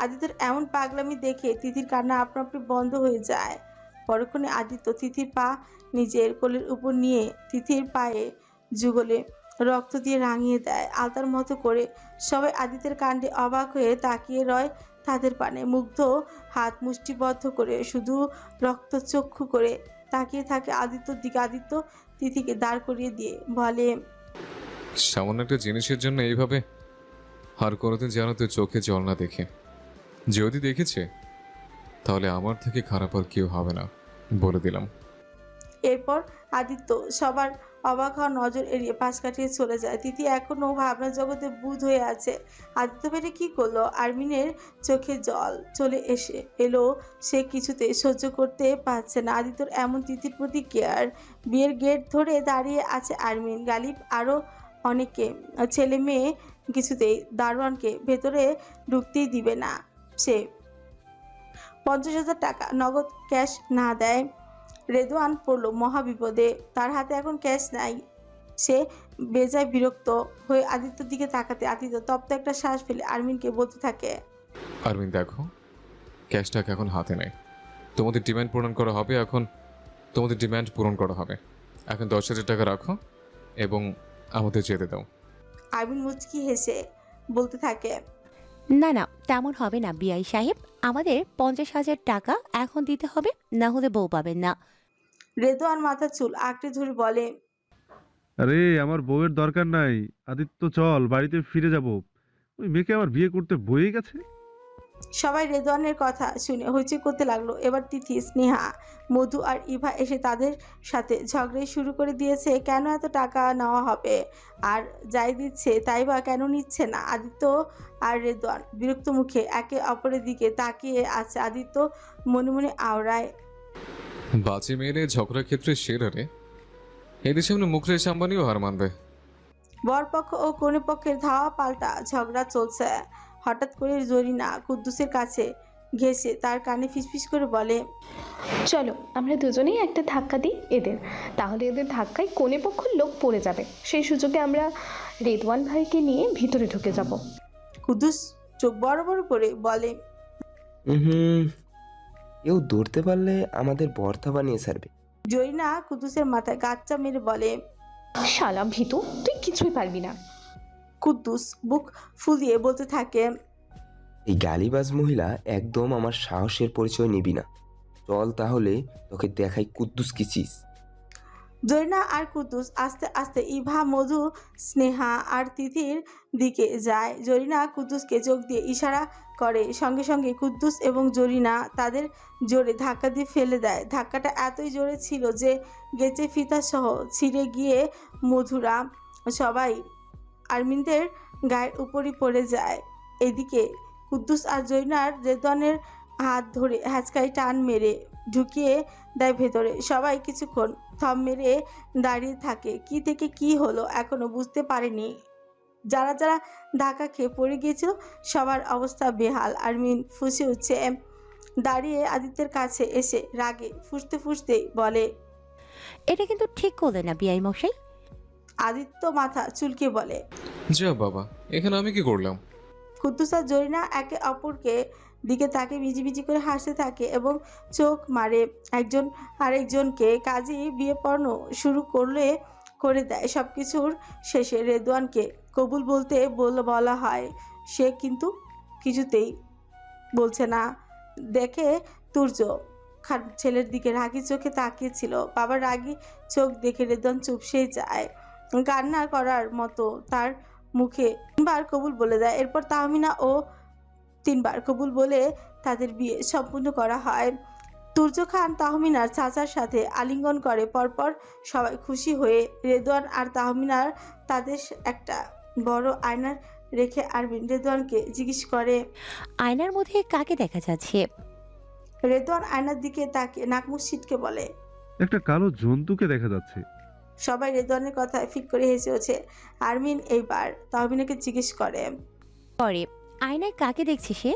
আদিত্যের এমন পাগলামি দেখে তিথির কান্না আপনা আপনি বন্ধ হয়ে যায়। পরক্ষণে আদিত্য তিথির পা নিজের কোলের উপর নিয়ে তিথির পায়ে যুগলে রক্ত দিয়ে রাঙিয়ে দেয় আলতার মতো করে। সবাই আদিত্যের কাণ্ডে অবাক হয়ে তাকিয়ে রয় তাদের পানে। মুগ্ধ হাত মুষ্টিবদ্ধ করে শুধু রক্তচক্ষু করে তাকিয়ে থাকে আদিত্যর দিকে। আদিত্য তিথিকে দাঁড় করিয়ে দিয়ে বলে, সামান্য একটা জিনিসের জন্য এইভাবে? আর কোনোদিন যেন তুই চোখে জল না দেখে। যদি দেখেছে তাহলে আমার থেকে খারাপ আর কেউ হবে না, বলে দিলাম। এরপর আদিত্য সবার অবাক হওয়া নজর এড়িয়ে পাশ কাটিয়ে চলে যায়। তিথি এখনো ভাবনা জগতে বুঁদ হয়ে আছে। আদিত্য বেটে কি করলো? আরমিনের চোখে জল চলে এলো। সে কিছুতে সহ্য করতে পারছে না আদিত্যর এমন তিথির প্রতি কেয়ার। বিয়ের গেট ধরে দাঁড়িয়ে আছে আরমিন, গালিব, আরো অনেকে ছেলে মেয়ে। কিছুতেই দারোয়ানকে ভেতরে ঢুকতেই দিবে না। সে 50,000 টাকা নগদ ক্যাশ না দেয়, রেদওয়ান পড়ল মহাবিপদে। তার হাতে এখন ক্যাশ নাই। সে বেজায় বিরক্ত হয়ে আদিত্যর দিকে তাকাতে আদিত্য তপ্ত একটা শ্বাস ফেলে আরমিনকে বলতে থাকে, আরমিন দেখো, ক্যাশ টাকা এখন হাতে নেই। তোমাদের ডিমান্ড পূরণ করা হবে এখন। তোমাদের ডিমান্ড পূরণ করা হবে এখন 10,000 টাকা রাখো এবং আমাদের যেতে দাও। আরমিন মুচকি হেসে বলতে থাকে, না না, তেমন হবে না বিআই সাহেব, আমাদের 50,000 টাকা এখন দিতে হবে, না হলে বউ পাবেন না। রেদওয়ান মাথার চুল আঁকড়ে ধরে বলে, আরে আমার বউয়ের দরকার নাই, আদিত্য চল বাড়িতে ফিরে যাব। ওই মেয়েকে আমার বিয়ে করতে বয়ে গেছে। সবাই রেদওয়ানের কথা শুনে হইচই করতে লাগলো। এবার তিথি, স্নেহা, মধু আর ইভা এসে তাদের সাথে ঝগড়া শুরু করে দিয়েছে। কেন এত টাকা নেওয়া হবে, আর যাই দিচ্ছে তাই বা কেন নিচ্ছে না। আদিত্য আর রেদওয়ান বিরক্ত মুখে একে অপরের দিকে তাকিয়ে আছে। আদিত্য মনে মনে আওড়ায়, বাজে মেয়েরে ঝগড়ার ক্ষেত্রে সেরা রে। এদের সামনে মুখরেশ আম্বানিও হার মানবে। বরপক্ষ ও কনে পক্ষের ধাওয়া পাল্টা ঝগড়া চলছে। হঠাৎ করে জরিনা কুদ্দুসের কাছে ঘেঁষে তার কানে ফিসফিস করে বলে, চলো আমরা দুজনেই একটা ধাক্কা দিই এদের, তাহলে এদের ধাক্কায় কোণে পক্ষের লোক পড়ে যাবে, সেই সুযোগে আমরা রেদওয়ান ভাইকে নিয়ে ভিতরে ঢুকে যাব। কুদ্দুস চোখ বড় বড় করে বলে, কেউ ধরতে পারলে আমাদের ভর্তা বানিয়ে ছাড়বে। জরিনা কুদ্দুসের মাথায় গাচ্চা মেরে বলে, শালা ভীতু, তুই কিছুই পারবি না। কুদ্দুস বুক ফুলিয়ে বলতে থাকে, এই গালিবাজ মহিলা একদম আমার সাহসের পরিচয় নিবি না। চল তাহলে তোকে দেখাই কুদ্দুস কি চিজ। জরিনা আর কুদ্দুস আস্তে আস্তে ইভা, মধু, স্নেহা আর তিথির দিকে যায়। জরিনা কুদ্দুসকে চোখ দিয়ে ইশারা করে, সঙ্গে সঙ্গে কুদ্দুস এবং জরিনা তাদের জোরে ধাক্কা দিয়ে ফেলে দেয়। ধাক্কাটা এতই জোরে ছিল যে গেচে ফিতা সহ ছিঁড়ে গিয়ে মধুরা সবাই আরমিনদের গায়ের উপরই পড়ে যায়। এদিকে কুদ্দুস আর জরিনার রেদওয়ানের হাত ধরে হ্যাচকাই টান মেরে ঢুকিয়ে দেয় ভেতরে। সবাই কিছুক্ষণ থম মেরে দাঁড়িয়ে থাকে। কি থেকে কি হলো এখনো বুঝতে পারেনি। যারা যারা ধাক্কা খেয়ে পড়ে গিয়েছিল সবার অবস্থা বেহাল। আরমিন ফুঁসে উঠছে, দাঁড়িয়ে আদিত্যের কাছে এসে রাগে ফুঁসতে ফুঁসতে বলে, এটা কিন্তু ঠিক করলে না বিআই মশাই। আদিত্য মাথা চুলকে বলে, যা বাবা, এখানে আমি কি করলাম? কুদ্দুস আর জরিনা একে অপরকে দিকে তাকে মিজিমিজি করে হাসতে থাকে এবং চোখ মারে একজন আরেকজনকে। কাজী বিয়ে পড়ানো শুরু করে দেয়। সবকিছুর শেষে রেদওয়ানকে কবুল বলতে বলা হয়, সে কিন্তু কিছুতেই বলছে না। দেখে তুর্য খান ছেলের দিকে রাগি চোখে তাকিয়েছিল। বাবার রাগি চোখ দেখে রেদওয়ান চুপসে যায়। কান্না করার মতো তার মুখে 3বার কবুল বলে দেয়। এরপর তাহমিনা ও 3বার কবুল বলে তাদের বিয়ে সম্পূর্ণ করা হয়। তুর্য খান তাহমিনার চাচার সাথে আলিঙ্গন করে। পরপর সবাই খুশি হয়ে রেদওয়ান আর তাহমিনার তাদের একটা বড় আয়নার রেখে আরমিন রেদওয়ানকে জিজ্ঞেস করে, আয়নার মধ্যে কাকে দেখা যাচ্ছে? রেদওয়ান আয়নার দিকে তাকে নাকমুখ ছিটকে বলে, একটা কালো জন্তুকে দেখা যাচ্ছে। সবাই রেদওয়ানের কথায় ফিক করে হেসে ওঠে। আরমিন এইবার তাহমিনাকে জিজ্ঞেস করে, পরে আয়নায় কাকে দেখছে সে?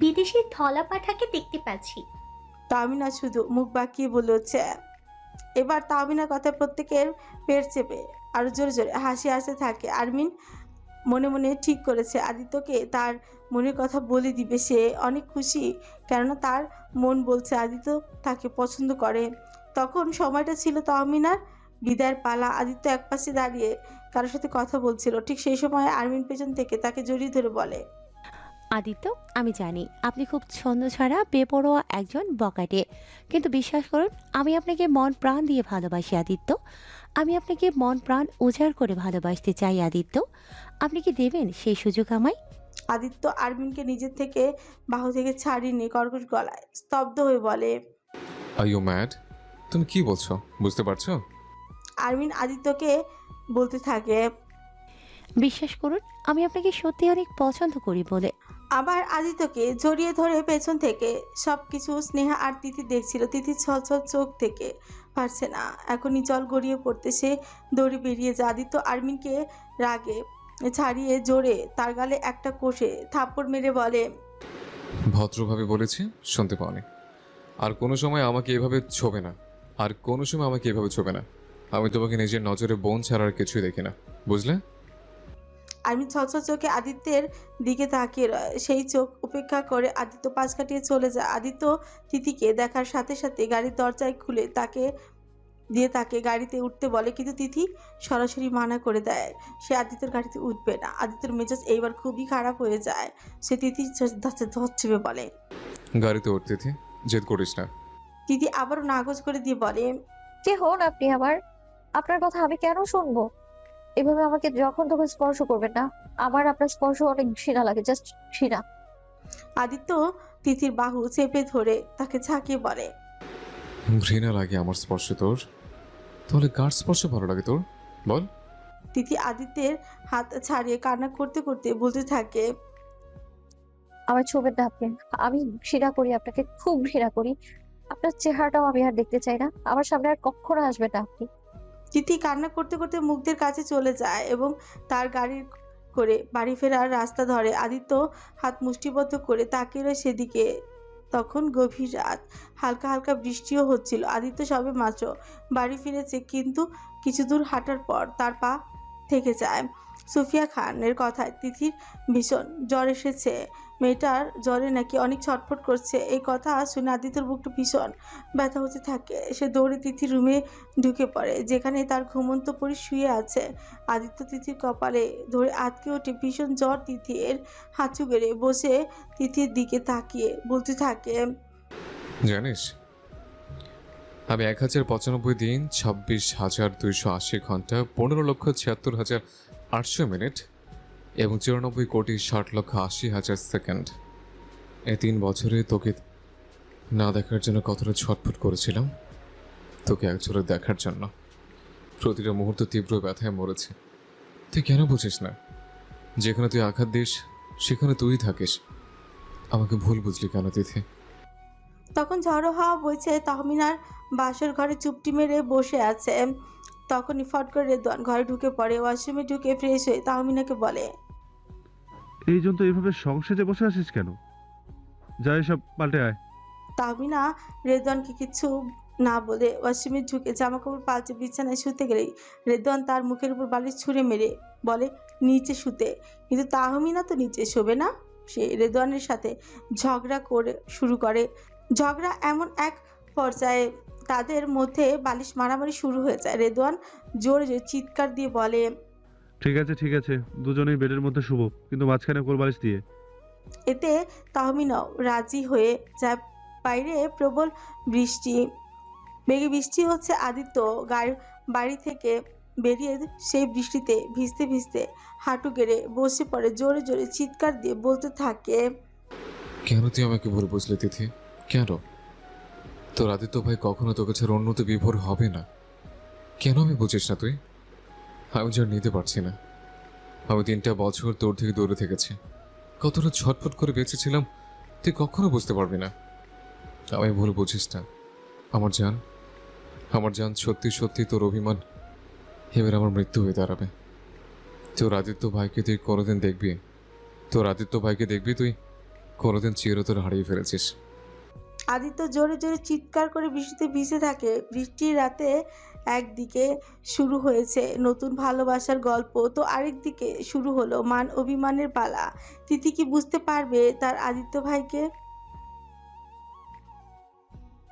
বিদেশি থলা পাঠাকে দেখতে পাচ্ছি। তাহমিনা শুধু মুখ বাঁকিয়ে বলে হচ্ছে। এবার তাহমিনার কথা প্রত্যেকের পেট চেপে আরো জোরে জোরে হাসি আসতে থাকে। আরমিন মনে মনে ঠিক করেছে আদিত্যকে তার মনের কথা বলে দিবে। সে অনেক খুশি, কেননা তার মন বলছে আদিত্য তাকে পছন্দ করে। তখন সময়টা ছিল তাহমিনার বিদায়ের পালা। আদিত্য একপাশে দাঁড়িয়ে কারোর সাথে কথা বলছিল। ঠিক সেই সময় আরমিন পেছন থেকে তাকে জড়িয়ে ধরে বলে, আদিত্য, আমি জানি আপনি খুব ছন্দ ছাড়া বেপরোয়া একজন বকাটে, কিন্তু বিশ্বাস করুন আমি আপনাকে মন প্রাণ দিয়ে ভালোবাসি আদিত্য। আমি আপনাকে মন প্রাণ উজাড় করে ভালোবাসতে চাই আদিত্য। আপনি কি দেবেন সেই সুযোগ আমায়? আদিত্য আরমিনকে নিজের থেকে বাহু থেকে ছাড়িয়ে নিয়ে কর্কশ গলায় স্তব্ধ হয়ে বলে, আর ইউ ম্যাড? তুমি কি বলছো বুঝতে পারছো? আরমিন আদিত্যকে বলতে থাকে, বিশ্বাস করুন আমি আপনাকে সত্যি অনেক পছন্দ করি বলে। আবার আদিত্যকে জড়িয়ে ধরে পেছন থেকে সবকিছু স্নেহা আর তিথি দেখছিল। তিথির ছলছল চোখ থেকে পারছে না, এখনই জল গড়িয়ে পড়তে সে দৌড়ে বেরিয়ে যায়। আদিত্য আরমিনকে রাগে ছাড়িয়ে জোরে তার গালে একটা কষে থাপ্পড় মেরে বলে, ভদ্রভাবে বলেছি, শুনতে পাওনি। আর কোনো সময় আমাকে এভাবে ছোবে না, আর কোনো সময় আমাকে এভাবে ছোবে না। আমি তোমাকে নিজের নজরে বোন ছাড়া আর কিছুই দেখি না, বুঝলে? আমি ছলছল চোখে আদিত্যের দিকে তাকিয়ে রয়। সেই চোখ উপেক্ষা করে আদিত্য পাশ কাটিয়ে চলে যায়। আদিত্য তিথিকে দেখার সাথে সাথে গাড়ির দরজায় খুলে তাকে গাড়িতে উঠতে বলে, কিন্তু তিথি সরাসরি মানা করে দেয়। সে আদিত্যের গাড়িতে উঠবে না। আদিত্যের মেজাজ এইবার খুবই খারাপ হয়ে যায়। সে তিথির ধচ্ছেবে বলে, গাড়িতে উঠতে থি, জেদ করিস না। তিথি আবারও নাকচ করে দিয়ে বলে, কে হন আপনি? আপনার কথা আমি কেন শুনবো? এভাবে আমাকে যখন তখন স্পর্শ করবেন না। আমার আপনার স্পর্শ অনেক ঘৃণা লাগে, জাস্ট ঘৃণা। আদিত্য তিথির বাহু চেপে ধরে তাকে ঝাঁকিয়ে বলে, ঘৃণা লাগে আমার স্পর্শ তোর? তাহলে কার স্পর্শ ভালো লাগে তোর, বল? তিথি আদিত্যের হাত ছাড়িয়ে কান্না করতে করতে বলতে থাকে, আমার ছোবেন না আপনি। আমি ঘৃণা করি আপনাকে, খুব ঘৃণা করি। আপনার চেহারাটাও আমি আর দেখতে চাই না। আমার সামনে আর কখনো আসবেন না আপনি। তিথি কান্না করতে করতে মুগ্ধের কাছে চলে যায় এবং তার গাড়ির করে বাড়ি ফেরার রাস্তা ধরে। আদিত্য হাত মুষ্টিবদ্ধ করে তাকিয়ে রয় সেদিকে। তখন গভীর রাত, হালকা হালকা বৃষ্টিও হচ্ছিল। আদিত্য সবে মাত্র বাড়ি ফিরেছে, কিন্তু কিছু দূর হাঁটার পর তার পা থেকে যায়। সুফিয়া খানের কথায় তিথির ভীষণ জ্বর এসেছে। মেয়েটার জ্বরে নাকি অনেক ছটফট করছে। এই কথা শুনে আদিত্যর বুকটা ভীষণ ব্যথা হতে থাকে। সে দৌড়ে তিথির রুমে ঢুকে পড়ে, যেখানে তার ঘুমন্ত পরি শুয়ে আছে। আদিত্য তিথির কপালে ধরে আটকে ওঠে ভীষণ জ্বর। তিথির হাঁচু গেড়ে বসে তিথির দিকে তাকিয়ে বলতে থাকে, জানিস, আমি 1095 দিন, 26,280 ঘন্টা, 15,76,800 মিনিট এবং 94,60,80,000 সেকেন্ড, এই 3 বছরে তোকে না দেখার জন্য কতটা ছটফট করেছিলাম। তোকে একজোড়ে দেখার জন্য প্রতিটা মুহূর্ত তীব্র ব্যথায় মরেছে। তুই কেন বুঝিস না? যেখানে তুই আঘাত দিস সেখানে তুই থাকিস। আমাকে ভুল বুঝলি কেন তিথি? তখন ঝড়ো হাওয়া বইছে। তহমিনার বাসর ঘরে চুপটি মেরে বসে আছে। তখনই ফট করে রেদওয়ান ঘরে ঢুকে পড়ে। ওয়াশরুমে ঢুকে ফ্রেশ হয়ে তাহমিনাকে বলে, এই জন্য এইভাবে সংসেজে বসে আছিস কেন? যা, এসব পাল্টে আয়। তাহমিনা রেদওয়ানকে কিছু না বলে ওয়াশরুমে ঢুকে জামাকাপড় পাল্টে বিছানায় শুতে গেলেই রেদওয়ান তার মুখের উপর বালিশ ছুঁড়ে মেরে বলে, নিচে শুতে। কিন্তু তাহমিনা তো নিচে শোবে না। সে রেদওয়ানের সাথে ঝগড়া শুরু করে। ঝগড়া এমন এক পর্যায়ে তাদের মধ্যে বালিশ মারামারি শুরু হয়ে যায়। রেদওয়ান জোরে জোরে চিৎকার দিয়ে বলে, ঠিক আছে, দুজনেই বেডের মধ্যে শুভ, কিন্তু মাঝখানে কোলবালিশ দিয়ে। এতে তাহমিনাও রাজি হয়ে যায়। বাইরে প্রবল বেগে বৃষ্টি হচ্ছে। আদিত্য বাড়ি থেকে বেরিয়ে সেই বৃষ্টিতে ভিজতে ভিজতে হাঁটু গেড়ে বসে পড়ে। জোরে জোরে চিৎকার দিয়ে বলতে থাকে, কেন তুই আমাকে ভুল বুঝলি তিথি? কেন? তোর আদিত্য ভাই কখনো তোকে ছাড়া অন্যতে বিভোর হবে না। কেন আমি বুঝিস না তুই? আমি যার নিতে পারছি না। আমি 3টা বছর তোর থেকে দূরে থেকেছি, কতটা ছটফট করে বেঁচেছিলাম তুই কখনো বুঝতে পারবি না। আমি ভুল বুঝিস না আমার জান। সত্যি সত্যি তোর অভিমান এবার আমার মৃত্যু হয়ে দাঁড়াবে। তোর আদিত্য ভাইকে তুই কোনোদিন দেখবি তুই কোনোদিন চিরতর হারিয়ে ফেলেছিস। আদিত্য জোরে জোরে চিৎকার করে বৃষ্টিতে ভিজে থাকে। বৃষ্টির রাতে একদিকে শুরু হয়েছে নতুন ভালোবাসার গল্প, তো আরেকদিকে শুরু হলো মান অভিমানের পালা। তিথি কি বুঝতে পারবে তার আদিত্য ভাইকে?